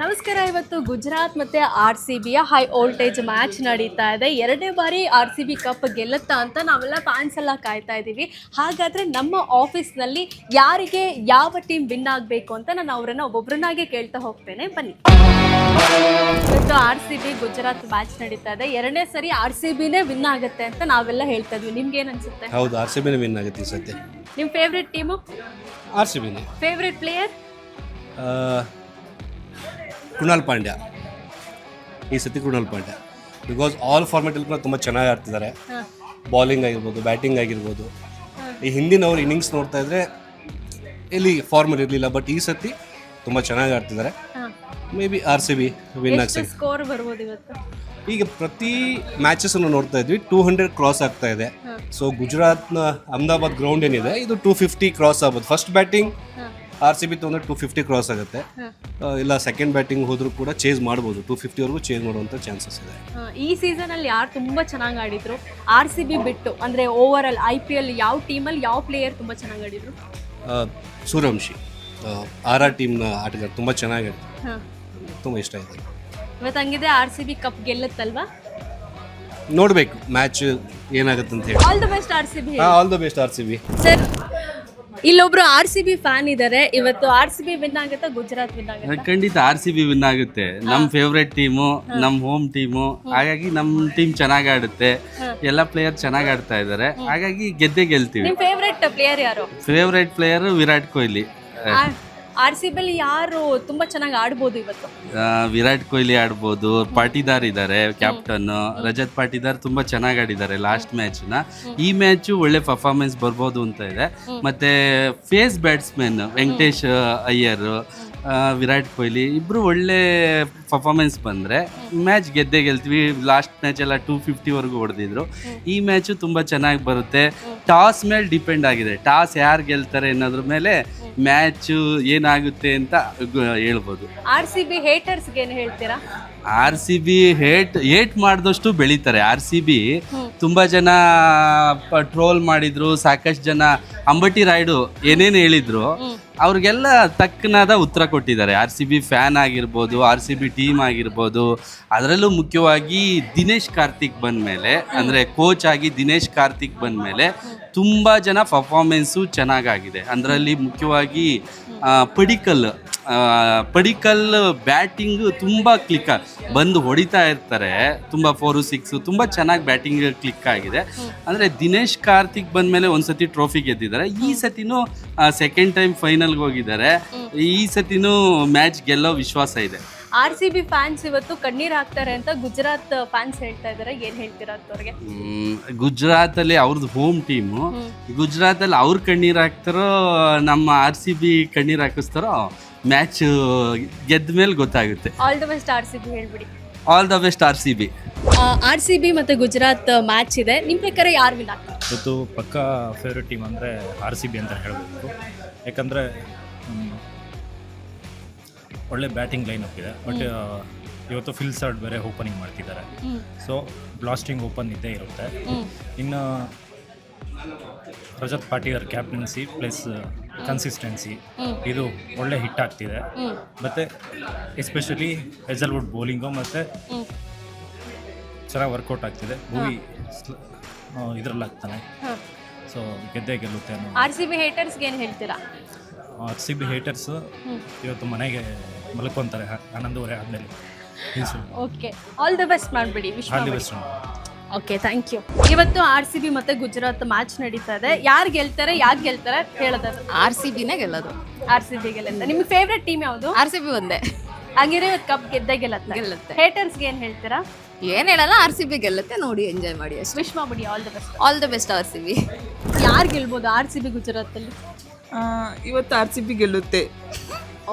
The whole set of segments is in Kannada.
ನಮಸ್ಕಾರ. ಇವತ್ತು ಗುಜರಾತ್ ಮತ್ತು RCBಯ ಹೈ ವೋಲ್ಟೇಜ್ ಮ್ಯಾಚ್ ನಡೀತಾ ಇದೆ. ಎರಡನೇ ಬಾರಿ RCB ಕಪ್ ಗೆಲ್ಲುತ್ತಾ ಅಂತ ನಾವೆಲ್ಲ ಫ್ಯಾನ್ಸ್ ಎಲ್ಲ ಕಾಯ್ತಾ ಇದ್ದೀವಿ. ಹಾಗಾದರೆ ನಮ್ಮ ಆಫೀಸ್ನಲ್ಲಿ ಯಾರಿಗೆ ಯಾವ ಟೀಮ್ ವಿನ್ ಆಗಬೇಕು ಅಂತ ನಾನು ಅವರನ್ನು ಒಬ್ಬೊಬ್ಬರನ್ನಾಗೆ ಕೇಳ್ತಾ ಹೋಗ್ತೇನೆ. ಬನ್ನಿ. ಇವತ್ತು RCB ಗುಜರಾತ್ ಮ್ಯಾಚ್ ನಡೀತಾ ಇದೆ. ಎರಡನೇ ಸರಿ RCBನೇ ವಿನ್ ಆಗುತ್ತೆ ಅಂತ ನಾವೆಲ್ಲ ಹೇಳ್ತಾ ಇದ್ವಿ. ನಿಮ್ಗೆ ಏನು ಅನ್ಸುತ್ತೆ? ಹೌದು, RCBನೇ ವಿನ್ ಆಗುತ್ತೆ ಈ ಸದ್ಯ. ನಿಮ್ಮ ಫೇವ್ರೆಟ್ ಟೀಮು? RCBನೇ. Favourite player? ಕೃಣಾಲ್ ಪಾಂಡ್ಯ. ಈ ಸತಿ ಕೃಣಾಲ್ ಪಾಂಡ್ಯ ಬಿಕಾಸ್ ಆಲ್ ಫಾರ್ಮೆಟಲ್ಲಿ ಕೂಡ ತುಂಬ ಚೆನ್ನಾಗಿ ಆಡ್ತಿದ್ದಾರೆ. ಬಾಲಿಂಗ್ ಆಗಿರ್ಬೋದು, ಬ್ಯಾಟಿಂಗ್ ಆಗಿರ್ಬೋದು. ಈ ಹಿಂದಿನವ್ರು ಇನ್ನಿಂಗ್ಸ್ ನೋಡ್ತಾ ಇದ್ರೆ ಎಲ್ಲಿ ಫಾರ್ಮಲ್ ಇರಲಿಲ್ಲ, ಬಟ್ ಈ ಸತಿ ತುಂಬ ಚೆನ್ನಾಗಿ ಆಡ್ತಿದ್ದಾರೆ. ಮೇ ಬಿ RCB ವಿನ್ ಆಗ್ತದೆ. ಸ್ಕೋರ್ ಬರ್ಬೋದು ಇವತ್ತು? ಈಗ ಪ್ರತಿ ಮ್ಯಾಚಸ್ಸನ್ನು ನೋಡ್ತಾ ಇದ್ವಿ 200 ಕ್ರಾಸ್ ಆಗ್ತಾ ಇದೆ. ಸೊ ಗುಜರಾತ್ನ ಅಹಮದಾಬಾದ್ ಗ್ರೌಂಡ್ ಏನಿದೆ ಇದು 250 ಕ್ರಾಸ್ ಆಗ್ಬೋದು. ಫಸ್ಟ್ ಬ್ಯಾಟಿಂಗ್ RCB ತೊಗೊಂಡ್ರೆ 250 ಕ್ರಾಸ್ ಆಗುತ್ತೆ. ಇಲ್ಲ ಸೆಕೆಂಡ್ ಬ್ಯಾಟಿಂಗ್ ಹೋದ್ರೂ ಕೂಡ ಚೇಸ್ ಮಾಡ್ಬೋದು. 250ವರೆಗೂ ಚೇಸ್ ಮಾಡುವಂಥ ಚಾನ್ಸಸ್ ಇದೆ. ಈ ಸೀಸನಲ್ಲಿ ಯಾರು ತುಂಬ ಚೆನ್ನಾಗಿ ಆಡಿದ್ರು RCB ಬಿಟ್ಟು? ಅಂದರೆ ಓವರ್ ಆಲ್ IPL ಯಾವ ಟೀಮಲ್ಲಿ ಯಾವ ಪ್ಲೇಯರ್ ತುಂಬ ಚೆನ್ನಾಗಿ ಆಡಿದ್ರು? ಸೂರ್ಯವಂಶಿ RR ಟೀಮ್ನ ಆಟಗಾರ ತುಂಬ ಚೆನ್ನಾಗಿ ಆಡಿದ್ರು. ತುಂಬ ಇಷ್ಟ ಆಯಿತು. ಇವತ್ತು ಹಂಗಿದೆ RCB ಕಪ್ ಗೆಲ್ಲುತ್ತಲ್ವಾ? ನೋಡಬೇಕು ಮ್ಯಾಚ್ ಏನಾಗುತ್ತೆ ಅಂತ ಹೇಳಿ. All the best RCB. All the best RCB. Sir, ಇಲ್ಲೊಬ್ರು RCB ಫ್ಯಾನ್ ಇದ್ದಾರೆ. ಇವತ್ತು RCB ವಿನ್ ಆಗುತ್ತಾ ಗುಜರಾತ್ ವಿನ್ ಆಗುತ್ತಾ? ಖಂಡಿತ RCB ವಿನ್ ಆಗುತ್ತೆ. ನಮ್ಮ ಫೇವ್ರೆಟ್ ಟೀಮು, ನಮ್ಮ ಹೋಮ್ ಟೀಮು. ಹಾಗಾಗಿ ನಮ್ಮ ಟೀಮ್ ಚೆನ್ನಾಗಿ ಆಡುತ್ತೆ. ಎಲ್ಲ ಪ್ಲೇಯರ್ ಚೆನ್ನಾಗಿ ಆಡ್ತಾ ಇದ್ದಾರೆ. ಹಾಗಾಗಿ ಗೆದ್ದೇ ಗೆಲ್ತೀವಿ. ನಿಮ್ಮ ಫೇವ್ರೆಟ್ ಪ್ಲೇಯರ್ ಯಾರು? Favourite player Virat Kohli. RCB ಅಲ್ಲಿ ಯಾರು ತುಂಬಾ ಚೆನ್ನಾಗಿ ಆಡ್ಬೋದು ಇವತ್ತು? ವಿರಾಟ್ ಕೊಹ್ಲಿ ಆಡ್ಬೋದು. ಪಾಟಿದಾರ್ ಇದ್ದಾರೆ ಕ್ಯಾಪ್ಟನ್. ರಜತ್ ಪಾಟಿದಾರ್ ತುಂಬಾ ಚೆನ್ನಾಗಿ ಆಡಿದ್ದಾರೆ ಲಾಸ್ಟ್ ಮ್ಯಾಚ್ನ. ಈ ಮ್ಯಾಚು ಒಳ್ಳೆ ಪರ್ಫಾರ್ಮೆನ್ಸ್ ಬರ್ಬೋದು ಅಂತ ಇದೆ. ಮತ್ತೆ ಫೇಸ್ ಬ್ಯಾಟ್ಸ್ಮನ್ ವೆಂಕಟೇಶ್ ಅಯ್ಯರ್, ವಿರಾಟ್ ಕೊಹ್ಲಿ ಇಬ್ರು ಒಳ್ಳೆ ಪರ್ಫಾರ್ಮೆನ್ಸ್ ಬಂದರೆ ಮ್ಯಾಚ್ ಗೆದ್ದೇ ಗೆಲ್ತೀವಿ. ಲಾಸ್ಟ್ ಮ್ಯಾಚ್ ಎಲ್ಲ 250ವರೆಗೂ ಹೊಡೆದಿದ್ರು. ಈ ಮ್ಯಾಚು ತುಂಬ ಚೆನ್ನಾಗಿ ಬರುತ್ತೆ. ಟಾಸ್ ಮೇಲೆ ಡಿಪೆಂಡ್ ಆಗಿದೆ. ಟಾಸ್ ಯಾರು ಗೆಲ್ತಾರೆ ಅನ್ನೋದ್ರ ಮೇಲೆ ಮ್ಯಾಚು ಏನಾಗುತ್ತೆ ಅಂತ ಹೇಳ್ಬೋದು. RCB ಹೇಟರ್ಸ್ಗೆ ಏನು ಹೇಳ್ತೀರಾ? RCB ಹೇಟ್ ಮಾಡಿದಷ್ಟು ಬೆಳೀತಾರೆ. RCB ತುಂಬ ಜನ ಟ್ರೋಲ್ ಮಾಡಿದ್ರು, ಸಾಕಷ್ಟು ಜನ ಅಂಬಟಿ ರಾಯ್ಡು ಏನೇನು ಹೇಳಿದ್ರು ಅವ್ರಿಗೆಲ್ಲ ತಕ್ಕನಾದ ಉತ್ತರ ಕೊಟ್ಟಿದ್ದಾರೆ. RCB ಫ್ಯಾನ್ ಆಗಿರ್ಬೋದು, RCB ಟೀಮ್ ಆಗಿರ್ಬೋದು. ಅದರಲ್ಲೂ ಮುಖ್ಯವಾಗಿ ದಿನೇಶ್ ಕಾರ್ತಿಕ್ ಬಂದಮೇಲೆ, ಅಂದರೆ ಕೋಚ್ ಆಗಿ ದಿನೇಶ್ ಕಾರ್ತಿಕ್ ಬಂದಮೇಲೆ ತುಂಬ ಜನ ಪರ್ಫಾರ್ಮೆನ್ಸು ಚೆನ್ನಾಗಾಗಿದೆ. ಅದರಲ್ಲಿ ಮುಖ್ಯವಾಗಿ ಪಡಿಕಲ್ ಬ್ಯಾಟಿಂಗು ತುಂಬ ಕ್ಲಿಕ್ ಬಂದು ಹೊಡಿತಾ ಇರ್ತಾರೆ. ತುಂಬ 4-6 ತುಂಬ ಚೆನ್ನಾಗಿ ಬ್ಯಾಟಿಂಗ್ ಕ್ಲಿಕ್ ಆಗಿದೆ. ಅಂದರೆ ದಿನೇಶ್ ಕಾರ್ತಿಕ್ ಬಂದಮೇಲೆ ಒಂದು ಸತಿ ಟ್ರೋಫಿ ಗೆದ್ದಿದ್ದಾರೆ. ಈ ಸತಿನೂ ಸೆಕೆಂಡ್ ಟೈಮ್ ಫೈನಲ್ಗೆ ಹೋಗಿದ್ದಾರೆ. ಈ ಸತಿನೂ ಮ್ಯಾಚ್ ಗೆಲ್ಲೋ ವಿಶ್ವಾಸ ಇದೆ. RCB ಫ್ಯಾನ್ಸ್ ಇವತ್ತು ಕಣ್ಣೀರು ಹಾಕ್ತಾರೆ ಅಂತ ಗುಜರಾತ್ ಫ್ಯಾನ್ಸ್ ಹೇಳ್ತಾ ಇದ್ದಾರೆ. ಏನು ಹೇಳ್ತೀರಾ ಅಂತವ್ರಿಗೆ? ಗುಜರಾತಲ್ಲಿ ಅವ್ರದ್ದು ಹೋಮ್ ಟೀಮು. ಗುಜರಾತಲ್ಲಿ ಅವ್ರು ಕಣ್ಣೀರು ಹಾಕ್ತಾರೋ ನಮ್ಮ RCB ಕಣ್ಣೀರು ಹಾಕಿಸ್ತಾರೋ ಮ್ಯಾಚ್ ಗೆದ್ದ ಮೇಲೆ ಗೊತ್ತಾಗುತ್ತೆ. ಆಲ್ ದ ಬೆಸ್ಟ್ RCB ಹೇಳ್ಬಿಡಿ. All the best RCB. RCB ಮತ್ತು ಗುಜರಾತ್ ಮ್ಯಾಚ್ ಇದೆ. ನಿಮ್ಮ ಪ್ರಕಾರ ಯಾರು ವಿನ್ ಆಗ್ತಾರೆ? ಇವತ್ತು ಪಕ್ಕಾ ಫೇವ್ರೆಟ್ ಟೀಮ್ ಅಂದರೆ RCB ಅಂತ ಹೇಳಬೇಕು. ಯಾಕಂದರೆ ಒಳ್ಳೆ ಬ್ಯಾಟಿಂಗ್ ಲೈನ್ ಅಪ್ ಇದೆ. ಬಟ್ ಇವತ್ತು ಫಿಲ್ಸರ್ಡ್ ಬೇರೆ ಓಪನಿಂಗ್ ಮಾಡ್ತಿದ್ದಾರೆ. ಸೊ ಬ್ಲಾಸ್ಟಿಂಗ್ ಓಪನ್ ಇದ್ದೇ ಇರುತ್ತೆ. ಇನ್ನು Rajat Patidar captaincy plus consistency ಇದು ಒಳ್ಳೆ ಹಿಟ್ ಆಗ್ತಿದೆ. ಮತ್ತು ಎಸ್ಪೆಷಲಿ ಹೆಜಲ್ವುಡ್ ಬೌಲಿಂಗು ಮತ್ತು ಚೆನ್ನಾಗಿ ವರ್ಕೌಟ್ ಆಗ್ತಿದೆ. ಭೂವಿ ಇದರಲ್ಲಿ ಆಗ್ತಾನೆ. ಸೊ ಗೆದ್ದೇ ಗೆಲ್ಲುತ್ತೆ ಅನ್ನೋ. RCB ಹೇಟರ್ಸ್ಗೆ ಏನು ಹೇಳ್ತೀರಾ? RCB ಹೇಟರ್ಸ್ ಇವತ್ತು ಮನೆಗೆ ಮಲ್ಕೊಂತಾರೆ 11:30 ಆದಮೇಲೆ. ಓಕೆ, ಆಲ್ ದ ಬೆಸ್ಟ್ ಮಾಡಿಬಿಡಿ. All the best. Okay, thank you. ಇವತ್ತು RCB ಮತ್ತು ಗುಜರಾತ್ ಮ್ಯಾಚ್ ನಡೀತಾ ಇದೆ. ಯಾರು ಗೆಲ್ತಾರೆ, ಯಾಕೆ ಗೆಲ್ತಾರೆ ಹೇಳೋದಾದ್ರೆ? RCBನೇ ಗೆಲ್ಲೋದು. RCB ಗೆಲ್ಲುತ್ತೆ. ನಿಮ್ಗೆ ಫೇವ್ರೆಟ್ ಟೀಮ್ ಯಾವುದು? RCB ಒಂದೇ. ಹಂಗಿದ್ರೆ ಇವತ್ತು ಕಪ್ ಗೆದ್ದೇ ಗೆಲ್ಲುತ್ತೆ. ಹೇಟರ್ಸ್ಗೆ ಏನು ಹೇಳ್ತೀರಾ? ಏನು ಹೇಳಲ್ಲ, RCB ಗೆಲ್ಲುತ್ತೆ. ನೋಡಿ ಎಂಜಾಯ್ ಮಾಡಿ ಅಷ್ಟೇ. ವಿಶ್ ಮಾಡ್ಬಿಡಿ. All the best. All the best RCB. ಯಾರು ಗೆಲ್ಬೋದು RCB ಗುಜರಾತಲ್ಲಿ? ಇವತ್ತು RCB ಗೆಲ್ಲುತ್ತೆ.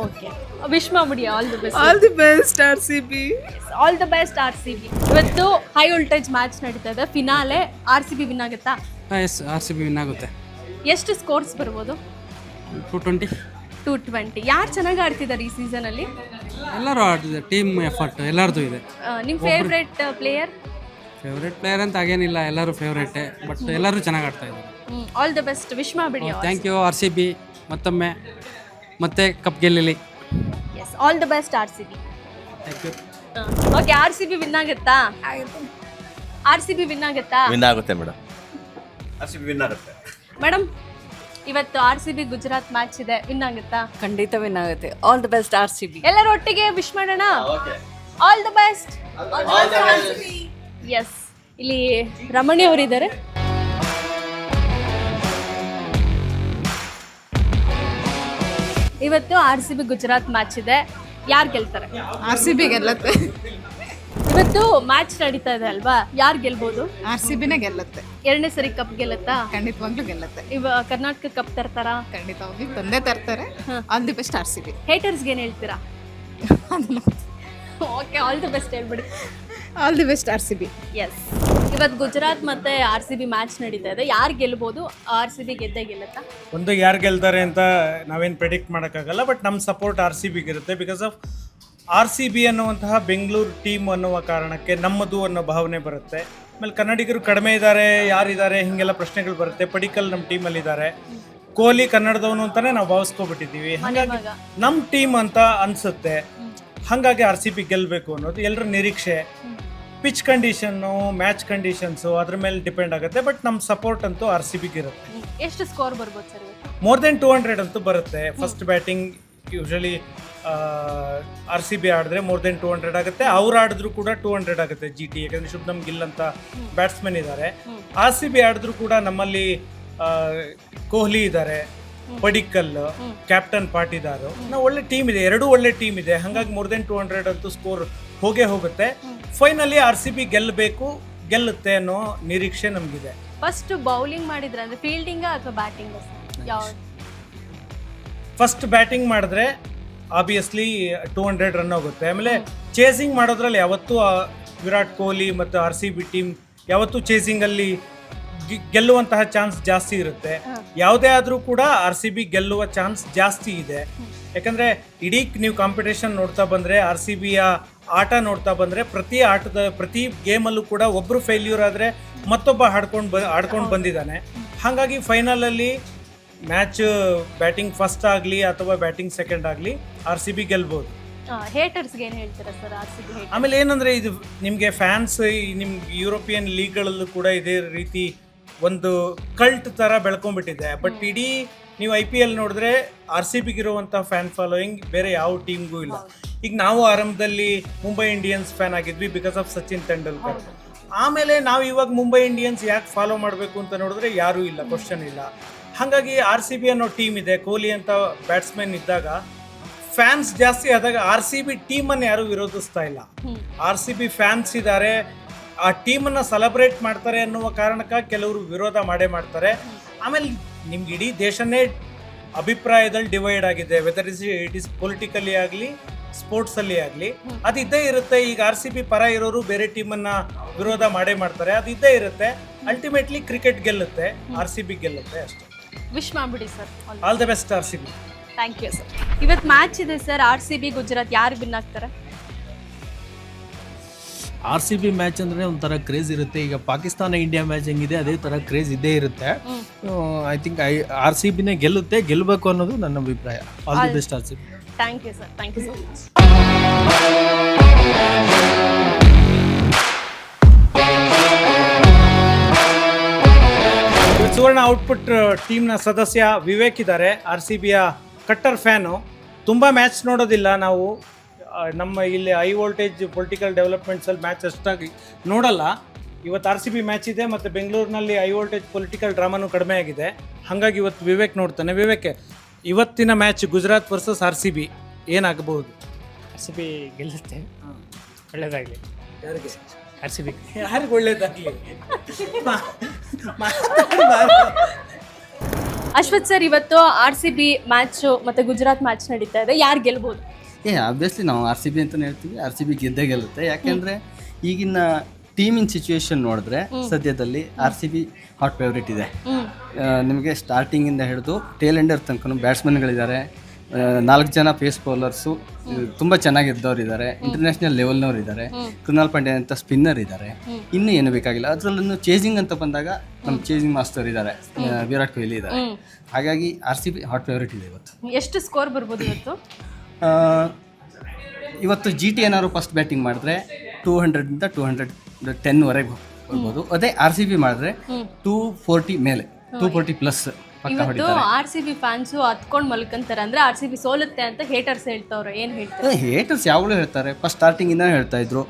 ಓಕೆ, ವಿಶ್ ಮಾಡ್ಬಿಡಿ. All the best. All the best RCB. All the best RCB. ಇವತ್ತು ಹೈ ವೋಲ್ಟೇಜ್ ಮ್ಯಾಚ್ ನಡೀತಾ ಇದೆ. ಫಿನಾಲೆ RCB ವಿನ್ ಆಗುತ್ತಾ? ಎಸ್, RCB ವಿನ್ ಆಗುತ್ತೆ. ಎಷ್ಟು ಸ್ಕೋರ್ಸ್ ಬರ್ಬೋದು? 220. ಯಾರು ಚೆನ್ನಾಗಿ ಆಡ್ತಿದ್ದಾರೆ ಈ ಸೀಸನಲ್ಲಿ? ಎಲ್ಲರೂ ಆಡ್ತಿದ್ದಾರೆ. ಟೀಮ್ ಎಫರ್ಟ್ ಎಲ್ಲರದು ಇದೆ. ನಿಮ್ಮ ಫೇವ್ರೆಟ್ ಪ್ಲೇಯರ್? ಫೇವ್ರೆಟ್ ಪ್ಲೇಯರ್ ಅಂತ ಹಾಗೇನಿಲ್ಲ, ಎಲ್ಲರೂ ಫೇವ್ರೇಟೇ. ಬಟ್ ಎಲ್ಲರೂ ಚೆನ್ನಾಗಿ ಆಡ್ತಾ ಇದ್ದಾರೆ. All the best. ವಿಶ್ ಮಾಡಿಬಿಡಿ. Thank you RCB. ಮತ್ತೊಮ್ಮೆ ಮತ್ತೆ ಕಪ್ ಗೆಲ್ಲಲಿ. Yes, all the best RCB. Okay, R C B win ಆಗುತ್ತಾ? ಆರ್ ಸಿ ಬಿ ವಿನ್ ಆಗುತ್ತಾ? ವಿನ್ ಆಗುತ್ತೆ ಮೇಡಮ್. ಮೇಡಮ್, ಇವತ್ತು R C B Gujarat match ಇದೆ, ವಿನ್ ಆಗುತ್ತಾ? ಖಂಡಿತ ವಿನ್ ಆಗುತ್ತೆ. All the best R C B. ಎಲ್ಲರೂ ಒಟ್ಟಿಗೆ ವಿಶ್ ಮಾಡೋಣ. All the best. ಎಸ್, ಇಲ್ಲಿ ರಮಣಿ ಅವರಿದ್ದಾರೆ. ಇವತ್ತು R C B Gujarat match ಇದೆ, ಯಾರು ಗೆಲ್ತಾರೆ? ಆರ್ ಸಿ ಬಿ ಗೆಲ್ಲುತ್ತೆ. ಇವತ್ತು ಮ್ಯಾಚ್ ನಡೀತಾ ಇದೆ ಅಲ್ವಾ, ಯಾರು ಗೆಲ್ಬೋದು? ಆರ್ ಸಿ ಬಿನೇ ಗೆಲ್ಲುತ್ತೆ. 2ನೇ ಸರಿ ಕಪ್ ಗೆಲ್ಲುತ್ತಾ? ಖಂಡಿತವಾಗ್ಲೂ ಗೆಲ್ಲುತ್ತೆ. ಕರ್ನಾಟಕ ಕಪ್ ತರ್ತಾರಾ? ಖಂಡಿತವಾಗ್ಲೂ ತಂದೆ ತರ್ತಾರೆ. All the best R C B. ಹೇಟರ್ಸ್ಗೆ ಏನು ಹೇಳ್ತೀರಾ? ಓಕೆ, ಆಲ್ ದಿ ಬೆಸ್ಟ್ ಹೇಳ್ಬಿಡಿ. All the best R C B. Yes, ಇವತ್ತು ಗುಜರಾತ್ ಮತ್ತೆ ಆರ್ ಸಿ ಬಿ ಮ್ಯಾಚ್ ನಡೀತಾ ಇದೆ, ಯಾರು ಗೆಲ್ಬೋದು? ಆರ್ ಸಿ ಬಿ ಗೆದ್ದೇ ಗೆಲ್ಲುತ್ತಾ? ಒಂದು ಯಾರು ಗೆಲ್ತಾರೆ ಅಂತ ನಾವೇನು ಪ್ರೆಡಿಕ್ಟ್ ಮಾಡೋಕ್ಕಾಗಲ್ಲ, ಬಟ್ ನಮ್ಮ ಸಪೋರ್ಟ್ ಆರ್ ಸಿ ಬಿಗೆ ಇರುತ್ತೆ. Because of R C B ಅನ್ನುವಂತಹ ಬೆಂಗಳೂರು ಟೀಮ್ ಅನ್ನುವ ಕಾರಣಕ್ಕೆ ನಮ್ಮದು ಅನ್ನೋ ಭಾವನೆ ಬರುತ್ತೆ. ಆಮೇಲೆ ಕನ್ನಡಿಗರು ಕಡಿಮೆ ಇದ್ದಾರೆ, ಯಾರಿದ್ದಾರೆ, ಹೀಗೆಲ್ಲ ಪ್ರಶ್ನೆಗಳು ಬರುತ್ತೆ. ಪಡಿಕಲ್ ನಮ್ಮ ಟೀಮಲ್ಲಿದ್ದಾರೆ, ಕೊಹ್ಲಿ ಕನ್ನಡದವನು ಅಂತಲೇ ನಾವು ಭಾವಿಸ್ಕೊಬಿಟ್ಟಿದ್ದೀವಿ. ಹಾಗಾಗಿ ನಮ್ಮ ಟೀಮ್ ಅಂತ ಅನಿಸುತ್ತೆ. ಹಾಗಾಗಿ ಆರ್ ಸಿ ಬಿ ಗೆಲ್ಲಬೇಕು ಅನ್ನೋದು ಎಲ್ಲರ ನಿರೀಕ್ಷೆ. ಪಿಚ್ ಕಂಡೀಷನ್ನು, ಮ್ಯಾಚ್ ಕಂಡೀಷನ್ಸು ಅದ್ರ ಮೇಲೆ ಡಿಪೆಂಡ್ ಆಗುತ್ತೆ. ಬಟ್ ನಮ್ಮ ಸಪೋರ್ಟ್ ಅಂತೂ ಆರ್ ಸಿ ಬಿಗೆ ಇರುತ್ತೆ. ಎಷ್ಟು ಸ್ಕೋರ್ ಬರ್ಬೋದು ಸರ್? ಮೋರ್ ದೆನ್ 200 ಅಂತೂ ಬರುತ್ತೆ. First batting usually R C B ಆಡಿದ್ರೆ ಮೋರ್ ದೆನ್ 200 ಆಗುತ್ತೆ. ಅವ್ರು ಆಡಿದ್ರು ಕೂಡ 200 ಆಗುತ್ತೆ ಜಿ ಟಿ, ಯಾಕಂದರೆ ಶುಭ್ಮನ್ ಗಿಲ್ ಅಂತ ಬ್ಯಾಟ್ಸ್ಮನ್ ಇದ್ದಾರೆ. ಆರ್ ಸಿ ಬಿ ಆಡಿದ್ರು ಕೂಡ ನಮ್ಮಲ್ಲಿ ಕೊಹ್ಲಿ ಇದ್ದಾರೆ, ಪಡಿಕ್ಕಲ್, ಕ್ಯಾಪ್ಟನ್ ಪಾಟಿದಾರ್, ಒಳ್ಳೆ ಟೀಮ್ ಇದೆ, ಎರಡೂ ಒಳ್ಳೆ ಟೀಮ್ ಇದೆ. ಹಾಗಾಗಿ ಮೋರ್ ದೆನ್ 200 ಅಂತೂ ಸ್ಕೋರ್ ಹೋಗೇ ಹೋಗುತ್ತೆ. ಫೈನಲಿ ಆರ್ ಸಿ ಬಿ ಗೆಲ್ಲಬೇಕು, ಗೆಲ್ಲುತ್ತೆ ಅನ್ನೋ ನಿರೀಕ್ಷೆ ನಮಗಿದೆ. ಫಸ್ಟ್ ಬೌಲಿಂಗ್ ಮಾಡಿದ್ರೆ ಅಂದ್ರೆ ಫೀಲ್ಡಿಂಗ್ ಅಥವಾ ಬ್ಯಾಟಿಂಗ್? ಫಸ್ಟ್ ಬ್ಯಾಟಿಂಗ್ ಮಾಡಿದ್ರೆ ಆಬ್ವಿಯಸ್ಲಿ 200 ರನ್ ಹೋಗುತ್ತೆ. ಆಮೇಲೆ ಚೇಸಿಂಗ್ ಮಾಡೋದ್ರಲ್ಲಿ ಯಾವತ್ತೂ ವಿರಾಟ್ ಕೊಹ್ಲಿ ಮತ್ತು ಆರ್ ಸಿ ಬಿ ಟೀಮ್ ಯಾವತ್ತೂ ಚೇಸಿಂಗಲ್ಲಿ ಗೆಲ್ಲುವಂತಹ ಚಾನ್ಸ್ ಜಾಸ್ತಿ ಇರುತ್ತೆ. ಯಾವುದೇ ಆದರೂ ಕೂಡ ಆರ್ ಸಿ ಬಿ ಗೆಲ್ಲುವ ಚಾನ್ಸ್ ಜಾಸ್ತಿ ಇದೆ. ಯಾಕಂದರೆ ಇಡೀ ನೀವು ಕಾಂಪಿಟೇಷನ್ ನೋಡ್ತಾ ಬಂದರೆ, ಆರ್ ಸಿ ಬಿಯ ಆಟ ನೋಡ್ತಾ ಬಂದರೆ, ಪ್ರತಿ ಗೇಮಲ್ಲೂ ಕೂಡ ಒಬ್ಬರು ಫೇಲ್ಯೂರ್ ಆದರೆ ಮತ್ತೊಬ್ಬ ಆಡ್ಕೊಂಡು ಬಂದಿದ್ದಾನೆ. ಹಾಗಾಗಿ ಫೈನಲಲ್ಲಿ ಮ್ಯಾಚ್ ಬ್ಯಾಟಿಂಗ್ ಫಸ್ಟ್ ಆಗಲಿ ಅಥವಾ ಬ್ಯಾಟಿಂಗ್ ಸೆಕೆಂಡ್ ಆಗಲಿ ಆರ್ ಸಿ ಬಿ ಗೆಲ್ಬೋದು. ಹೇಟರ್ಸ್ಗೆ ಏನು ಹೇಳ್ತೀರಾ ಸರ್ ಆರ್ ಸಿ ಬಿ? ಆಮೇಲೆ ಏನಂದರೆ ಇದು ನಿಮಗೆ ಫ್ಯಾನ್ಸ್ ನಿಮ್ಗೆ ಯುರೋಪಿಯನ್ ಲೀಗ್ಗಳಲ್ಲೂ ಕೂಡ ಇದೇ ರೀತಿ ಒಂದು ಕಲ್ಟ್ ಥರ ಬೆಳ್ಕೊಂಡ್ಬಿಟ್ಟಿದೆ. ಬಟ್ ಇಡೀ ನೀವು IPL ನೋಡಿದ್ರೆ ಆರ್ ಸಿ ಬಿಗಿರುವಂಥ ಫ್ಯಾನ್ ಫಾಲೋಯಿಂಗ್ ಬೇರೆ ಯಾವ ಟೀಮ್ಗೂ ಇಲ್ಲ. ಈಗ ನಾವು ಆರಂಭದಲ್ಲಿ ಮುಂಬೈ ಇಂಡಿಯನ್ಸ್ ಫ್ಯಾನ್ ಆಗಿದ್ವಿ ಬಿಕಾಸ್ ಆಫ್ ಸಚಿನ್ ತೆಂಡೂಲ್ಕರ್. ಆಮೇಲೆ ನಾವು ಇವಾಗ ಮುಂಬೈ ಇಂಡಿಯನ್ಸ್ ಯಾಕೆ ಫಾಲೋ ಮಾಡಬೇಕು ಅಂತ ನೋಡಿದ್ರೆ ಯಾರೂ ಇಲ್ಲ, ಕ್ವಶನ್ ಇಲ್ಲ. ಹಾಗಾಗಿ ಆರ್ ಸಿ ಬಿ ಅನ್ನೋ ಟೀಮ್ ಇದೆ, ಕೊಹ್ಲಿ ಅಂತ ಬ್ಯಾಟ್ಸ್ಮನ್ ಇದ್ದಾಗ ಫ್ಯಾನ್ಸ್ ಜಾಸ್ತಿ ಆದಾಗ ಆರ್ ಸಿ ಬಿ ಟೀಮನ್ನು ಯಾರೂ ವಿರೋಧಿಸ್ತಾ ಇಲ್ಲ. ಆರ್ ಸಿ ಬಿ ಫ್ಯಾನ್ಸ್ ಇದ್ದಾರೆ, ಆ ಟೀಮನ್ನು ಸೆಲೆಬ್ರೇಟ್ ಮಾಡ್ತಾರೆ ಅನ್ನುವ ಕಾರಣಕ್ಕೆ ಕೆಲವರು ವಿರೋಧ ಮಾಡ್ತಾರೆ. ಆಮೇಲೆ ನಿಮ್ಗೆ ಇಡೀ ದೇಶನೇ ಅಭಿಪ್ರಾಯದಲ್ಲಿ ಡಿವೈಡ್ ಆಗಿದೆ, ವೆದರ್ ಇಟ್ ಇಸ್ ಪೊಲಿಟಿಕಲಿ ಆಗಲಿ ಸ್ಪೋರ್ಟ್ಸಲ್ಲಿ ಆಗಲಿ ಅದು ಇದ್ದೇ ಇರುತ್ತೆ. ಈಗ ಆರ್ ಸಿ ಬಿ ಪರ ಇರೋರು ಬೇರೆ ಟೀಮನ್ನು ವಿರೋಧ ಮಾಡ್ತಾರೆ, ಅದು ಇದ್ದೇ ಇರುತ್ತೆ. ಅಲ್ಟಿಮೇಟ್ಲಿ ಕ್ರಿಕೆಟ್ ಗೆಲ್ಲುತ್ತೆ, ಆರ್ ಸಿ ಬಿ ಗೆಲ್ಲುತ್ತೆ ಅಷ್ಟೇ. ವಿಶ್ ಮಾಡ್ಬಿಡಿ sir. All the best R C B. Thank you sir. ಇವತ್ತು ಮ್ಯಾಚ್ ಇದೆ sir, R C B Gujarat, ಯಾರು ವಿನ್ ಆಗ್ತಾರೆ? ಆರ್ ಸಿ ಬಿ ಮ್ಯಾಚ್ ಅಂದರೆ ಒಂಥರ ಕ್ರೇಜ್ ಇರುತ್ತೆ. ಈಗ ಪಾಕಿಸ್ತಾನ ಇಂಡಿಯಾ ಮ್ಯಾಚ್ ಹೆಂಗಿದೆ ಅದೇ ಥರ ಕ್ರೇಜ್ ಇದ್ದೇ ಇರುತ್ತೆ. ಐ ಥಿಂಕ್ ಆರ್ ಸಿ ಬಿನೇ ಗೆಲ್ಲುತ್ತೆ, ಗೆಲ್ಲಬೇಕು ಅನ್ನೋದು ನನ್ನ ಅಭಿಪ್ರಾಯ. All the best R C B. Thank you sir, thank you so much. Suvarna ಔಟ್ಪುಟ್ ಟೀಮ್ನ ಸದಸ್ಯ ವಿವೇಕ್ ಇದ್ದಾರೆ, ಆರ್ ಸಿ ಬಿಯ ಕಟ್ಟರ್ ಫ್ಯಾನು. ತುಂಬ ಮ್ಯಾಚ್ ನೋಡೋದಿಲ್ಲ ನಾವು, ನಮ್ಮ ಇಲ್ಲಿ ಹೈ ವೋಲ್ಟೇಜ್ ಪೊಲಿಟಿಕಲ್ ಡೆವಲಪ್ಮೆಂಟ್ಸಲ್ಲಿ ಮ್ಯಾಚ್ ಅಷ್ಟಾಗಿ ನೋಡಲ್ಲ. ಇವತ್ತು ಆರ್ ಸಿ ಬಿ ಮ್ಯಾಚ್ ಇದೆ ಮತ್ತು ಬೆಂಗಳೂರಿನಲ್ಲಿ ಹೈ ವೋಲ್ಟೇಜ್ ಪೊಲಿಟಿಕಲ್ ಡ್ರಾಮಾನು ಕಡಿಮೆ ಆಗಿದೆ. ಹಾಗಾಗಿ ಇವತ್ತು ವಿವೇಕ್ ನೋಡ್ತಾನೆ. ವಿವೇಕ್, ಇವತ್ತಿನ match Gujarat versus R C B ಏನಾಗಬಹುದು? ಆರ್ ಸಿ ಬಿ ಗೆಲ್ಲುತ್ತೆ, ಒಳ್ಳೇದಾಗಲಿ. ಯಾರಿಗೆ? R C B. ಯಾರಿಗೆ ಒಳ್ಳೇದಾಗಲಿ? ಅಶ್ವಥ್ ಸರ್, ಇವತ್ತು ಆರ್ ಸಿ ಬಿ ಮ್ಯಾಚು ಮತ್ತು ಗುಜರಾತ್ ಮ್ಯಾಚ್ ನಡೀತಾ ಇದೆ, ಯಾರು ಗೆಲ್ಬೋದು? ಆಬ್ವಿಯಸ್ಲಿ ನಾವು ಆರ್ ಸಿ ಬಿ ಅಂತಲೇ ಹೇಳ್ತೀವಿ. ಆರ್ ಸಿ ಬಿ ಗೆದ್ದೇ ಗೆಲ್ಲುತ್ತೆ. ಯಾಕೆಂದರೆ ಈಗಿನ ಟೀಮಿನ ಸಿಚುವೇಶನ್ ನೋಡಿದ್ರೆ ಸದ್ಯದಲ್ಲಿ R C B hot favourite ಇದೆ. ನಿಮಗೆ ಸ್ಟಾರ್ಟಿಂಗಿಂದ ಹಿಡಿದು ಟೇಲ್ ಎಂಡರ್ ತನಕ ಬ್ಯಾಟ್ಸ್ಮನ್ಗಳಿದ್ದಾರೆ, 4 ಜನ ಪೇಸ್ ಬೌಲರ್ಸು ತುಂಬ ಚೆನ್ನಾಗಿದ್ದವ್ರು ಇದ್ದಾರೆ, ಇಂಟರ್ನ್ಯಾಷನಲ್ ಲೆವೆಲ್ನವ್ರು ಇದ್ದಾರೆ, ಕೃಣಾಲ್ ಪಾಂಡ್ಯ ಅಂತ ಸ್ಪಿನ್ನರ್ ಇದ್ದಾರೆ. ಇನ್ನೂ ಏನು ಬೇಕಾಗಿಲ್ಲ. ಅದರಲ್ಲೂ ಚೇಸಿಂಗ್ ಅಂತ ಬಂದಾಗ ನಮ್ಮ ಚೇಸಿಂಗ್ ಮಾಸ್ಟರ್ ಇದ್ದಾರೆ, ವಿರಾಟ್ ಕೊಹ್ಲಿ ಇದ್ದಾರೆ. ಹಾಗಾಗಿ R C B hot favourite ಇದೆ ಇವತ್ತು. ಎಷ್ಟು ಸ್ಕೋರ್ ಬರ್ಬೋದು ಇವತ್ತು? ಇವತ್ತು ಜಿ ಟಿ ಏನಾದ್ರು ಫಸ್ಟ್ ಬ್ಯಾಟಿಂಗ್ ಮಾಡಿದ್ರೆ 200ಇಂದ 210ವರೆಗೆ ಬರ್ಬೋದು. ಅದೇ ಆರ್ ಸಿ ಬಿ ಮಾಡಿದ್ರೆ 240 ಮೇಲೆ 240 ಪ್ಲಸ್ ಪಕ್ಕ ಇವತ್ತು ಹೊಡಿತಾರೆ. ಆರ್ ಸಿ ಬಿ ಫ್ಯಾನ್ಸು ಹತ್ಕೊಂಡ್ ಮಲ್ಕಂತಾರೆ, ಅಂದ್ರೆ ಆರ್ ಸಿ ಬಿ ಸೋಲುತ್ತೆ ಅಂತ ಹೇಟರ್ಸ್ ಹೇಳ್ತಾವ್ರೆ, ಏನ್ ಹೇಳ್ತಾರೆ? ಹೇಟರ್ಸ್ ಯಾವಾಗಲೂ ಹೇಳ್ತಾರೆ, ಫಸ್ಟ್ ಸ್ಟಾರ್ಟಿಂಗಿಂದ ಹೇಳ್ತಾ ಇದ್ರು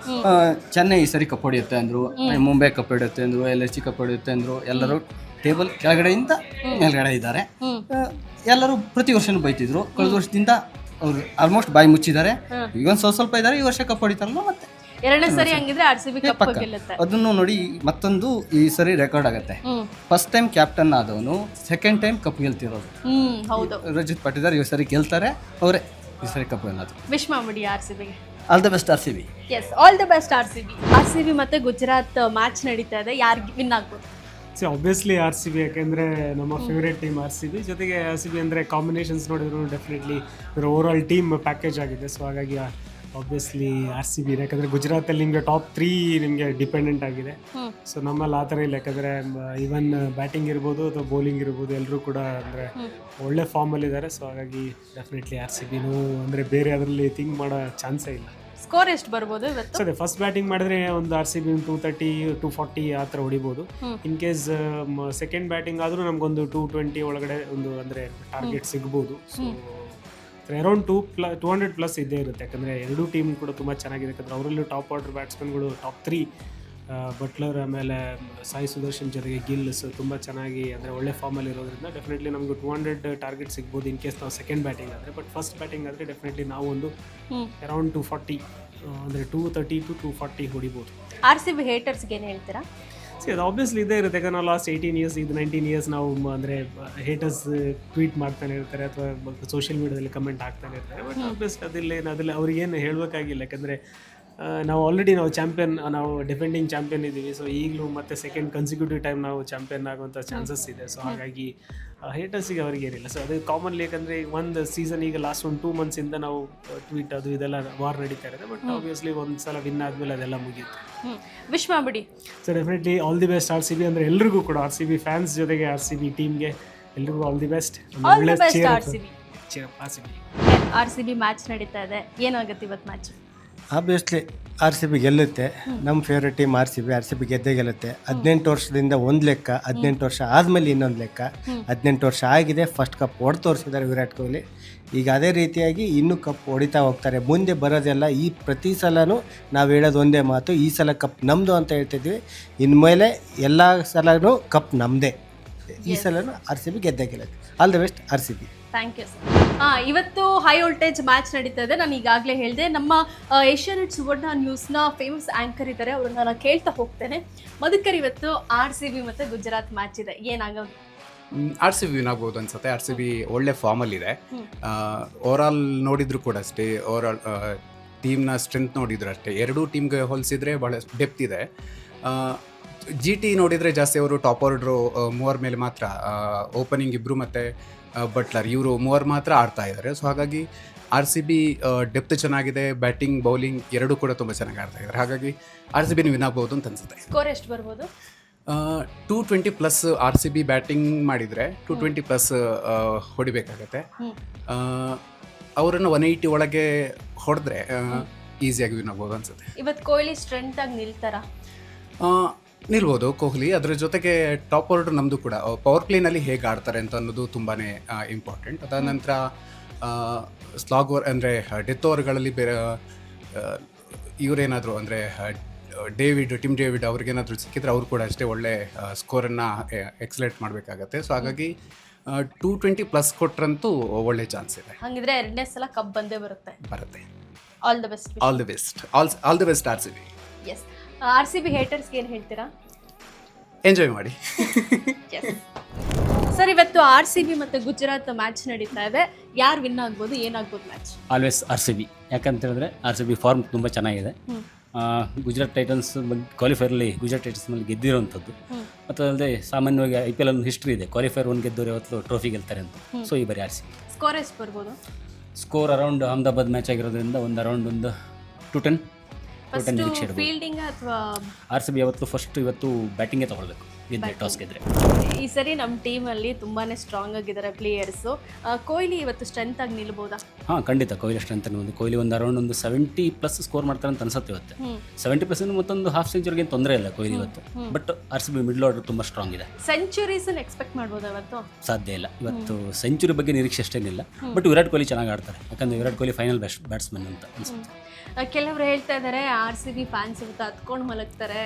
ಚೆನ್ನೈ ಈ ಸರಿ ಕಪ್ ಹೊಡೆಯುತ್ತೆ ಅಂದರು, ಮುಂಬೈ ಕಪ್ ಹೊಡೆಯುತ್ತೆ ಅಂದರು, LSG ಕಪ್ ಹೊಡೆಯುತ್ತೆ ಅಂದರು. ಎಲ್ಲರೂ ಟೇಬಲ್ ಕೆಳಗಡೆಯಿಂದ ಮೇಲ್ಗಡೆ ಇದ್ದಾರೆ. ಎಲ್ಲರೂ ಪ್ರತಿ ವರ್ಷನೂ ಬೈತಿದ್ರು. ಕಳೆದ ವರ್ಷದಿಂದ ಅವರು ಆಲ್ಮೋಸ್ಟ್ ಬಾಯಿ ಮುಚ್ಚಿದ್ದಾರೆ. ಈಗ ಒಂದು ಸ್ವಲ್ಪ ಇದ್ದಾರೆ, ಈ ವರ್ಷ ಕಪ್ ಹೊಡಿತಾರಲ್ಲ ಮತ್ತೆ ಎರಡನೇ ಸರಿ ಹಂಗಿದ್ರೆ ಆರ್ ಸಿ ಬಿ ಕಪ್ ಗೆಲ್ಲುತ್ತೆ. ಅದನ್ನು ನೋಡಿ ಮತ್ತೊಂದು ಈ ಸರಿ ರೆಕಾರ್ಡ್ ಆಗುತ್ತೆ. ಫಸ್ಟ್ ಟೈಮ್ ಕ್ಯಾಪ್ಟನ್ ಆದವನು ಸೆಕೆಂಡ್ ಟೈಮ್ ಕಪ್ ಗೆಲ್ತಿರೋದು. ಹೌದು, ರಜತ್ ಪಾಟಿದಾರ್ ಈ ಸರಿ ಗೆಲ್ತಾರೆ, ಅವರೇ ಈ ಸರಿ ಕಪ್ ಗೆಲ್ಲೋದು. ವಿಶ್ ಮಾಡ್ಬಿಡಿ ಆರ್ ಸಿ ಬಿಗೆ. All the best R C B. Yes, all the best R C B. R C B ಮತ್ತೆ ಗುಜರಾತ್ ಮ್ಯಾಚ್ ನಡೀತಾ ಇದೆ, ಯಾರು ವಿನ್ ಆಗ್ಬೋದು? So obviously R C B, ಯಾಕೆಂದರೆ ನಮ್ಮ favourite team R C B. ಜೊತೆಗೆ ಆರ್ ಸಿ ಬಿ ಅಂದರೆ ಕಾಂಬಿನೇಷನ್ಸ್ ನೋಡಿದ್ರು definitely overall team package ಆಗಿದೆ. ಸೊ ಹಾಗಾಗಿ ಆಬ್ವಿಯಸ್ಲಿ ಆರ್ ಸಿ ಬಿ, ಯಾಕಂದರೆ ಗುಜರಾತಲ್ಲಿ ನಿಮಗೆ ಟಾಪ್ 3 ನಿಮಗೆ ಡಿಪೆಂಡೆಂಟ್ ಆಗಿದೆ. ಸೊ ನಮ್ಮಲ್ಲಿ ಆ ಥರ ಇಲ್ಲ, ಯಾಕಂದರೆ ಈವನ್ ಬ್ಯಾಟಿಂಗ್ ಇರ್ಬೋದು ಅಥವಾ ಬೌಲಿಂಗ್ ಇರ್ಬೋದು, ಎಲ್ಲರೂ ಕೂಡ ಅಂದರೆ ಒಳ್ಳೆ ಫಾರ್ಮಲ್ಲಿದ್ದಾರೆ. ಸೊ ಹಾಗಾಗಿ ಡೆಫಿನೆಟ್ಲಿ ಆರ್ ಸಿ ಬಿನೂ ಅಂದರೆ ಬೇರೆ ಅದರಲ್ಲಿ ಥಿಂಕ್ ಮಾಡೋ ಚಾನ್ಸೇ ಇಲ್ಲ. ಸ್ಕೋರ್ ಎಷ್ಟು ಬರ್ಬೋದು ಇವತ್ತು? ಸರಿ, ಫಸ್ಟ್ ಬ್ಯಾಟಿಂಗ್ ಮಾಡಿದ್ರೆ ಒಂದು ಆರ್ ಸಿ ಬಿ 230 240 ಆ ಥರ ಹೊಡಿಬೋದು. ಇನ್ ಕೇಸ್ ಸೆಕೆಂಡ್ ಬ್ಯಾಟಿಂಗ್ ಆದರೂ ನಮಗೊಂದು 220 ಒಳಗಡೆ ಒಂದು ಅಂದರೆ ಟಾರ್ಗೆಟ್ ಸಿಗ್ಬೋದು. ಸೊ ಅರೌಂಡ್ 200+ ಇದ್ದೇ ಇರುತ್ತೆ, ಯಾಕಂದರೆ ಎರಡೂ ಟೀಮ್ ಕೂಡ ತುಂಬ ಚೆನ್ನಾಗಿದೆ. ಯಾಕಂದರೆ ಅವರಲ್ಲೂ ಟಾಪ್ ಆರ್ಡರ್ ಬ್ಯಾಟ್ಸ್ಮನ್ಗಳು ಟಾಪ್ 3 ಬಟ್ಲರ್, ಆಮೇಲೆ ಸಾಯಿ ಸುದರ್ಶನ್ ಜೊತೆಗೆ ಗಿಲ್ಸ್ ತುಂಬ ಚೆನ್ನಾಗಿ ಅಂದರೆ ಒಳ್ಳೆ ಫಾರ್ಮಲ್ಲಿ ಇರೋದ್ರಿಂದ ಡೆಫಿನೆಟ್ಲಿ ನಮಗೆ 200 ಟಾರ್ಗೆಟ್ ಸಿಗ್ಬೋದು ಇನ್ ಕೇಸ್ ನಾವು ಸೆಕೆಂಡ್ ಬ್ಯಾಟಿಂಗ್ ಆದರೆ. ಬಟ್ ಫಸ್ಟ್ ಬ್ಯಾಟಿಂಗ್ ಆದರೆ ಡೆಫಿನೆಟ್ಲಿ ನಾವು ಒಂದು ಅರೌಂಡ್ 240 ಅಂದರೆ 230 to 240 ಹೊಡಿಬೋದು. ಆರ್ ಸಿ ಬಿ ಹೇಟರ್ಸ್ಗೆ ಏನು ಹೇಳ್ತೀರಾ? ಅದು ಆಬ್ವಿಯಸ್ಲಿ ಇದೇ ಇರುತ್ತೆ, ಯಾಕಂದ್ರೆ ನಾವು ಲಾಸ್ಟ್ 18 years ಇದು 19 years ನಾವು ಅಂದರೆ ಹೇಟರ್ಸ್ ಟ್ವೀಟ್ ಮಾಡ್ತಾನೆ ಇರ್ತಾರೆ ಅಥವಾ ಸೋಷಿಯಲ್ ಮೀಡಿಯಾದಲ್ಲಿ ಕಮೆಂಟ್ ಆಗ್ತಾನೆ ಇರ್ತಾರೆ. ಬಟ್ ಆಬ್ವಿಯಸ್ಲಿ ಅದಿಲ್ಲ ಅವ್ರಿಗೇನು ಹೇಳಬೇಕಾಗಿಲ್ಲ, ಯಾಕಂದರೆ ನಾವು ಆಲ್ರೆಡಿ ಚಾಂಪಿಯನ್, ನಾವು ಡಿಫೆಂಡಿಂಗ್ ಚಾಂಪಿಯನ್ ಇದ್ದೀವಿ. ಸೊ ಈಗಲೂ ಮತ್ತೆ ಸೆಕೆಂಡ್ ಕನ್ಸಿಕ್ಯೂಟಿವ್ ಟೈಮ್ ನಾವು ಚಾಂಪಿಯನ್ ಆಗುವಂಥ ಚಾನ್ಸಸ್ ಇದೆ. ಸೊ ಹಾಗಾಗಿ ಹೇಟರ್ಸಿಗೆ ಅವ್ರಿಗೇನಿಲ್ಲ. ಸೊ ಅದು ಕಾಮನ್ಲಿ, ಯಾಕಂದರೆ ಒಂದು ಸೀಸನ್ ಈಗ ಲಾಸ್ಟ್ 1-2 months ನಾವು ಟ್ವೀಟ್ ಅದು ಇದೆಲ್ಲ ವಾರ್ ನಡೀತಾ ಇರುತ್ತೆ. ಬಟ್ ಆಬ್ವಿಯಸ್ಲಿ ಒಂದು ಸಲ ವಿನ್ ಆದಮೇಲೆ ಅದೆಲ್ಲ ಮುಗಿಯುತ್ತೆ. ವಿಶ್ ಮಾಡ್ಬಿಡಿ. So definitely all the best R C B. ಅಂದರೆ ಎಲ್ರಿಗೂ ಕೂಡ ಆರ್ ಸಿ ಬಿ ಫ್ಯಾನ್ಸ್ ಜೊತೆಗೆ ಆರ್ ಸಿ ಬಿ ಟೀಮ್ಗೆ ಎಲ್ರಿಗೂ all the best. All the best R C B. R C B. R C B match ನಡೀತಾ ಇದೆ, ಏನಾಗುತ್ತೆ ಇವತ್ತು match? Obviously R C B ಗೆಲ್ಲುತ್ತೆ. ನಮ್ಮ favourite team R C B ಗೆದ್ದೇ ಗೆಲ್ಲುತ್ತೆ. 18 ವರ್ಷದಿಂದ ಒಂದು ಲೆಕ್ಕ, 18 ವರ್ಷ ಆದಮೇಲೆ ಇನ್ನೊಂದು ಲೆಕ್ಕ. 18 ವರ್ಷ ಆಗಿದೆ, ಫಸ್ಟ್ ಕಪ್ ಹೊಡೆದು ತೋರಿಸಿದ್ದಾರೆ ವಿರಾಟ್ ಕೊಹ್ಲಿ. ಈಗ ಅದೇ ರೀತಿಯಾಗಿ ಇನ್ನೂ ಕಪ್ ಹೊಡಿತಾ ಹೋಗ್ತಾರೆ. ಮುಂದೆ ಬರೋದೆಲ್ಲ ಈ ಪ್ರತಿ ಸಲನೂ ನಾವು ಹೇಳೋದು ಒಂದೇ ಮಾತು, ಈ ಸಲ ಕಪ್ ನಮ್ಮದು ಅಂತ ಹೇಳ್ತಿದ್ವಿ. ಇನ್ಮೇಲೆ ಎಲ್ಲ ಸಲನೂ ಕಪ್ ನಮ್ಮದೇ. ಈ ಸಲನೂ ಆರ್ ಸಿ ಬಿ ಗೆದ್ದೇ ಗೆಲ್ಲುತ್ತೆ. All the best R C B. Thank you sir. ಇವತ್ತು ಹೈ ವೋಲ್ಟೇಜ್ ಮ್ಯಾಚ್ ನಡೀತಾ ಇದೆ. ನಾನು ಈಗಾಗಲೇ ಹೇಳಿದೆ, ನಮ್ಮ ಏಷ್ಯಾನೆಟ್ ಸುವರ್ಣ ನ್ಯೂಸ್ನ ಫೇಮಸ್ ಆ್ಯಂಕರ್ ಇದ್ದಾರೆ, ಅವ್ರನ್ನ ನಾನು ಕೇಳ್ತಾ ಹೋಗ್ತೇನೆ. ಮಧುಕರ್, ಇವತ್ತು ಆರ್ ಸಿ ಬಿ ಮತ್ತು ಗುಜರಾತ್ ಮ್ಯಾಚ್ ಇದೆ, ಏನಾಗೋದು? ಆರ್ ಸಿ ಬಿ ವಿನ್ ಆಗ್ಬೋದು ಅನ್ಸುತ್ತೆ. ಆರ್ ಸಿ ಬಿ ಒಳ್ಳೆ ಫಾರ್ಮಲ್ಲಿದೆ. ಓವರಾಲ್ ನೋಡಿದ್ರು ಕೂಡ ಅಷ್ಟೇ, ಓವರಾಲ್ ಟೀಮ್ನ ಸ್ಟ್ರೆಂತ್ ನೋಡಿದ್ರು ಅಷ್ಟೇ. ಎರಡೂ ಟೀಮ್ಗೆ ಹೋಲಿಸಿದ್ರೆ ಭಾಳ ಡೆಪ್ತ್ ಇದೆ. ಜಿ ಟಿ ನೋಡಿದರೆ ಜಾಸ್ತಿ ಅವರು ಟಾಪ್ ಆರ್ಡ್ರು ಮೂವರ್ ಮೇಲೆ ಮಾತ್ರ, ಓಪನಿಂಗ್ ಇಬ್ಬರು ಮತ್ತು ಬಟ್ಲರ್ ಇವರು ಮೂವರು ಮಾತ್ರ ಆಡ್ತಾ ಇದ್ದಾರೆ. ಸೊ ಹಾಗಾಗಿ ಆರ್ ಸಿ ಬಿ ಡೆಪ್ತ್ ಚೆನ್ನಾಗಿದೆ, ಬ್ಯಾಟಿಂಗ್ ಬೌಲಿಂಗ್ ಎರಡೂ ಕೂಡ ತುಂಬ ಚೆನ್ನಾಗಿ ಆಡ್ತಾ ಇದ್ದಾರೆ. ಹಾಗಾಗಿ ಆರ್ ಸಿ ಬಿನ ವಿನ್ ಆಗ್ಬೋದು ಅಂತ ಅನ್ಸುತ್ತೆ. ಸ್ಕೋರ್ ಎಷ್ಟು ಬರ್ಬೋದು? 220+ ಆರ್ ಸಿ ಬಿ ಬ್ಯಾಟಿಂಗ್ ಮಾಡಿದರೆ 220+ ಹೊಡಿಬೇಕಾಗತ್ತೆ. ಅವರನ್ನು 180 ಒಳಗೆ ಹೊಡೆದ್ರೆ ಈಸಿಯಾಗಿ ವಿನ್ ಆಗ್ಬೋದು ಅನ್ಸುತ್ತೆ. ಇವತ್ತು ಕೊಹ್ಲಿ ಸ್ಟ್ರೆಂತ್ ಆಗಿ ನಿಲ್ತಾರ? ನಿಲ್ಬೋದು ಕೊಹ್ಲಿ. ಅದರ ಜೊತೆಗೆ ಟಾಪ್ ಆರ್ಡರ್ ನಮ್ಮದು ಕೂಡ ಪವರ್ ಪ್ಲೇನಲ್ಲಿ ಹೇಗೆ ಆಡ್ತಾರೆ ಅಂತ ಅನ್ನೋದು ತುಂಬಾ ಇಂಪಾರ್ಟೆಂಟ್. ಅದಾದ ನಂತರ ಸ್ಲಾಗ್ ಓವರ್ ಅಂದರೆ ಡೆತ್ ಓವರ್ಗಳಲ್ಲಿ ಬೇರೆ ಇವರೇನಾದರೂ ಅಂದರೆ ಟಿಮ್ ಡೇವಿಡ್ ಅವ್ರಿಗೇನಾದರೂ ಸಿಕ್ಕಿದ್ರೆ ಅವರು ಕೂಡ ಅಷ್ಟೇ ಒಳ್ಳೆ ಸ್ಕೋರನ್ನು ಎಕ್ಸಲೆಂಟ್ ಮಾಡಬೇಕಾಗತ್ತೆ. ಸೊ ಹಾಗಾಗಿ 220+ ಕೊಟ್ರಂತೂ ಒಳ್ಳೆ ಚಾನ್ಸ್ ಇದೆ. ಹಾಗಿದ್ರೆ ಎರಡನೇ ಸಲ ಕಪ್ ಬಂದೇ ಬರುತ್ತೆ. All the best. All the best. All the best R C B. Yes. R C B ಹೇಟರ್ಸ್ಗೆ ಏನು ಹೇಳ್ತೀರಾ? ಎಂಜಾಯ್ ಮಾಡಿ. ಸರ್, ಇವತ್ತು ಆರ್ ಸಿ ಬಿ ಮತ್ತು ಗುಜರಾತ್ ಮ್ಯಾಚ್ ನಡೀತಾ ಇದೆ, ಯಾರು ವಿನ್ ಆಗ್ಬೋದು, ಏನಾಗ್ಬೋದು match? Always R C B. ಯಾಕಂತ ಹೇಳಿದ್ರೆ ಆರ್ ಸಿ ಬಿ ಫಾರ್ಮ್ ತುಂಬ ಚೆನ್ನಾಗಿದೆ. ಗುಜರಾತ್ ಟೈಟನ್ಸ್ ಕ್ವಾಲಿಫೈರಲ್ಲಿ ಗುಜರಾತ್ ಟೈಟನ್ಸ್ನಲ್ಲಿ ಗೆದ್ದಿರೋವಂಥದ್ದು. ಮತ್ತು ಅಲ್ಲದೆ ಸಾಮಾನ್ಯವಾಗಿ IPL ಒಂದು ಹಿಸ್ಟ್ರಿ ಇದೆ, ಕ್ವಾಲಿಫೈರ್ 1 ಗೆದ್ದವರು ಯಾವತ್ತೂ ಟ್ರೋಫಿ ಗೆಲ್ತಾರೆ ಅಂತ. ಸೊ ಈ ಬಾರಿ ಆರ್ ಸಿ ಬಿ. ಸ್ಕೋರ್ ಎಷ್ಟು ಬರ್ಬೋದು? ಸ್ಕೋರ್ ಅರೌಂಡ್ ಅಹಮದಾಬಾದ್ ಮ್ಯಾಚ್ ಆಗಿರೋದ್ರಿಂದ ಒಂದು ಅರೌಂಡ್ ಒಂದು 210 ನಿರೀಕ್ಷೆ ಇರ್ಬೋದು. ಫೀಲ್ಡಿಂಗ್ ಅಥವಾ ಆರ್ ಸಿ ಬಿ ಇವತ್ತು ಬ್ಯಾಟಿಂಗೇ ತೊಗೊಳ್ಬೇಕು ಟಾಸ್ ಗೆದ್ರೆ. ಈ ಸರಿ ನಮ್ಮ ಟೀಮಲ್ಲಿ ತುಂಬಾ ಸ್ಟ್ರಾಂಗ್ ಆಗಿದ್ದಾರೆ ಪ್ಲೇಯರ್ಸು. ಕೊಹ್ಲಿ ಇವತ್ತು ಸ್ಟ್ರೆಂತ್ ಆಗಿ ನಿಲ್ಬೋದಾ? ಹಾಂ, ಖಂಡಿತ ಕೊಹ್ಲಿ ಸ್ಟ್ರೆಂತ್ ಒಂದು ಕೊಹ್ಲಿ ಒಂದು ಅರೌಂಡ್ ಒಂದು 70+ ಸ್ಕೋರ್ ಮಾಡ್ತಾರೆ ಅಂತ ಅನ್ಸುತ್ತೆ ಇವತ್ತು. 70+ ಮತ್ತೊಂದು ಹಾಫ್ ಸೆಂಚುರಿಗೆ ತೊಂದರೆ ಇಲ್ಲ ಕೊಹ್ಲಿ ಇವತ್ತು. ಬಟ್ RCB ಮಿಡ್ಲ್ ಆರ್ಡರ್ ತುಂಬ ಸ್ಟ್ರಾಂಗ್ ಇದೆ. ಸೆಂಚುರೀಸ್ ಎಕ್ಸ್ಪೆಕ್ಟ್ ಮಾಡ್ಬೋದಾ ಇವತ್ತು? ಸಾಧ್ಯ ಇಲ್ಲ ಇವತ್ತು. ಸೆಂಚುರಿ ಬಗ್ಗೆ ನಿರೀಕ್ಷೆ ಅಷ್ಟೇನಿಲ್ಲ. ಬಟ್ ವಿರಾಟ್ ಕೊಹ್ಲಿ ಚೆನ್ನಾಗಿ ಆಡ್ತಾರೆ, ಯಾಕಂದರೆ ವಿರಾಟ್ ಕೊಹ್ಲಿ ಫೈನಲ್ ಬ್ಯಾಟ್ಸ್ಮನ್ ಅಂತ ಅನ್ಸುತ್ತೆ. ಕೆಲವರು ಹೇಳ್ತಾ ಇದ್ದಾರೆ RCB ಫ್ಯಾನ್ಸ್ ಇವತ್ತು ಹತ್ಕೊಂಡು ಮಲಗ್ತಾರೆ,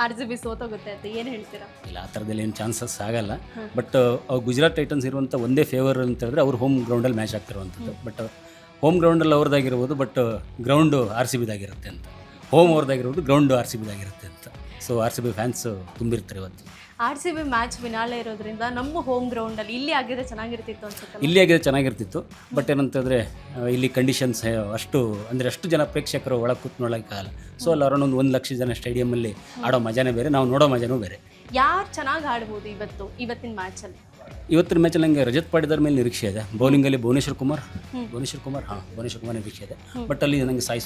RCB ಸೋತೋಗುತ್ತೆ ಅಂತ. ಏನು ಹೇಳ್ತೀರಾ? ಇಲ್ಲ, ಆ ಥರದಲ್ಲಿ ಏನು ಚಾನ್ಸಸ್ ಆಗಲ್ಲ. ಬಟ್ ಗುಜರಾತ್ ಟೈಟನ್ಸ್ ಇರುವಂಥ ಒಂದೇ ಫೇವರ್ ಅಂತ ಹೇಳಿದ್ರೆ ಅವ್ರು ಹೋಮ್ ಗ್ರೌಂಡಲ್ಲಿ ಮ್ಯಾಚ್ ಆಗ್ತಿರುವಂಥದ್ದು. ಬಟ್ ಹೋಮ್ ಗ್ರೌಂಡಲ್ಲಿ ಅವ್ರದ್ದಾಗಿರ್ಬೋದು, ಬಟ್ ಗ್ರೌಂಡು RCBದಾಗಿರುತ್ತೆ ಅಂತ. ಹೋಮ್ ಅವ್ರದ್ದಾಗಿರ್ಬೋದು, ಗ್ರೌಂಡು RCBದಾಗಿರುತ್ತೆ ಅಂತ. ಸೊ RCB ಫ್ಯಾನ್ಸ್ ತುಂಬಿರ್ತಾರೆ ಇವತ್ತು. RCB ಮ್ಯಾಚ್ ಫಿನಾಲೆ ಇರೋದ್ರಿಂದ ನಮ್ಮ ಹೋಮ್ ಗ್ರೌಂಡಲ್ಲಿ ಇಲ್ಲಿ ಆಗಿದ್ರೆ ಚೆನ್ನಾಗಿರ್ತಿತ್ತು ಅನ್ಸುತ್ತೆ. ಇಲ್ಲಿ ಆಗಿದ್ರೆ ಚೆನ್ನಾಗಿರ್ತಿತ್ತು. ಬಟ್ ಏನಂತಂದರೆ ಇಲ್ಲಿ ಕಂಡೀಷನ್ಸ್ ಅಷ್ಟು ಜನ ಪ್ರೇಕ್ಷಕರು ಒಳಗೆ ಕೂತ್ ನೋಡೋಕ್ಕಾಗಲ್ಲ. ಸೊ ಅಲ್ಲಿ ಅರೌಂಡ್ ಒಂದು 1 ಲಕ್ಷ ಜನ ಸ್ಟೇಡಿಯಮಲ್ಲಿ ಆಡೋ ಮಜಾನೇ ಬೇರೆ, ನಾವು ನೋಡೋ ಮಜಾನೂ ಬೇರೆ. ಯಾರು ಚೆನ್ನಾಗಿ ಆಡ್ಬೋದು ಇವತ್ತಿನ ಮ್ಯಾಚಲ್ಲಿ? ಇವತ್ತಿನ ಮ್ಯಾಚಲ್ಲಿ ನನಗೆ ರಜತ್ ಪಾಟಿದಾರ್ ಮೇಲೆ ನಿರೀಕ್ಷೆ ಇದೆ. ಬೌಲಿಂಗಲ್ಲಿ ಭುವನೇಶ್ವರ್ ಕುಮಾರ್ ನಿರೀಕ್ಷೆ ಇದೆ. ಬಟ್ ಅಲ್ಲಿ ನನಗೆ ಸಾಯಿ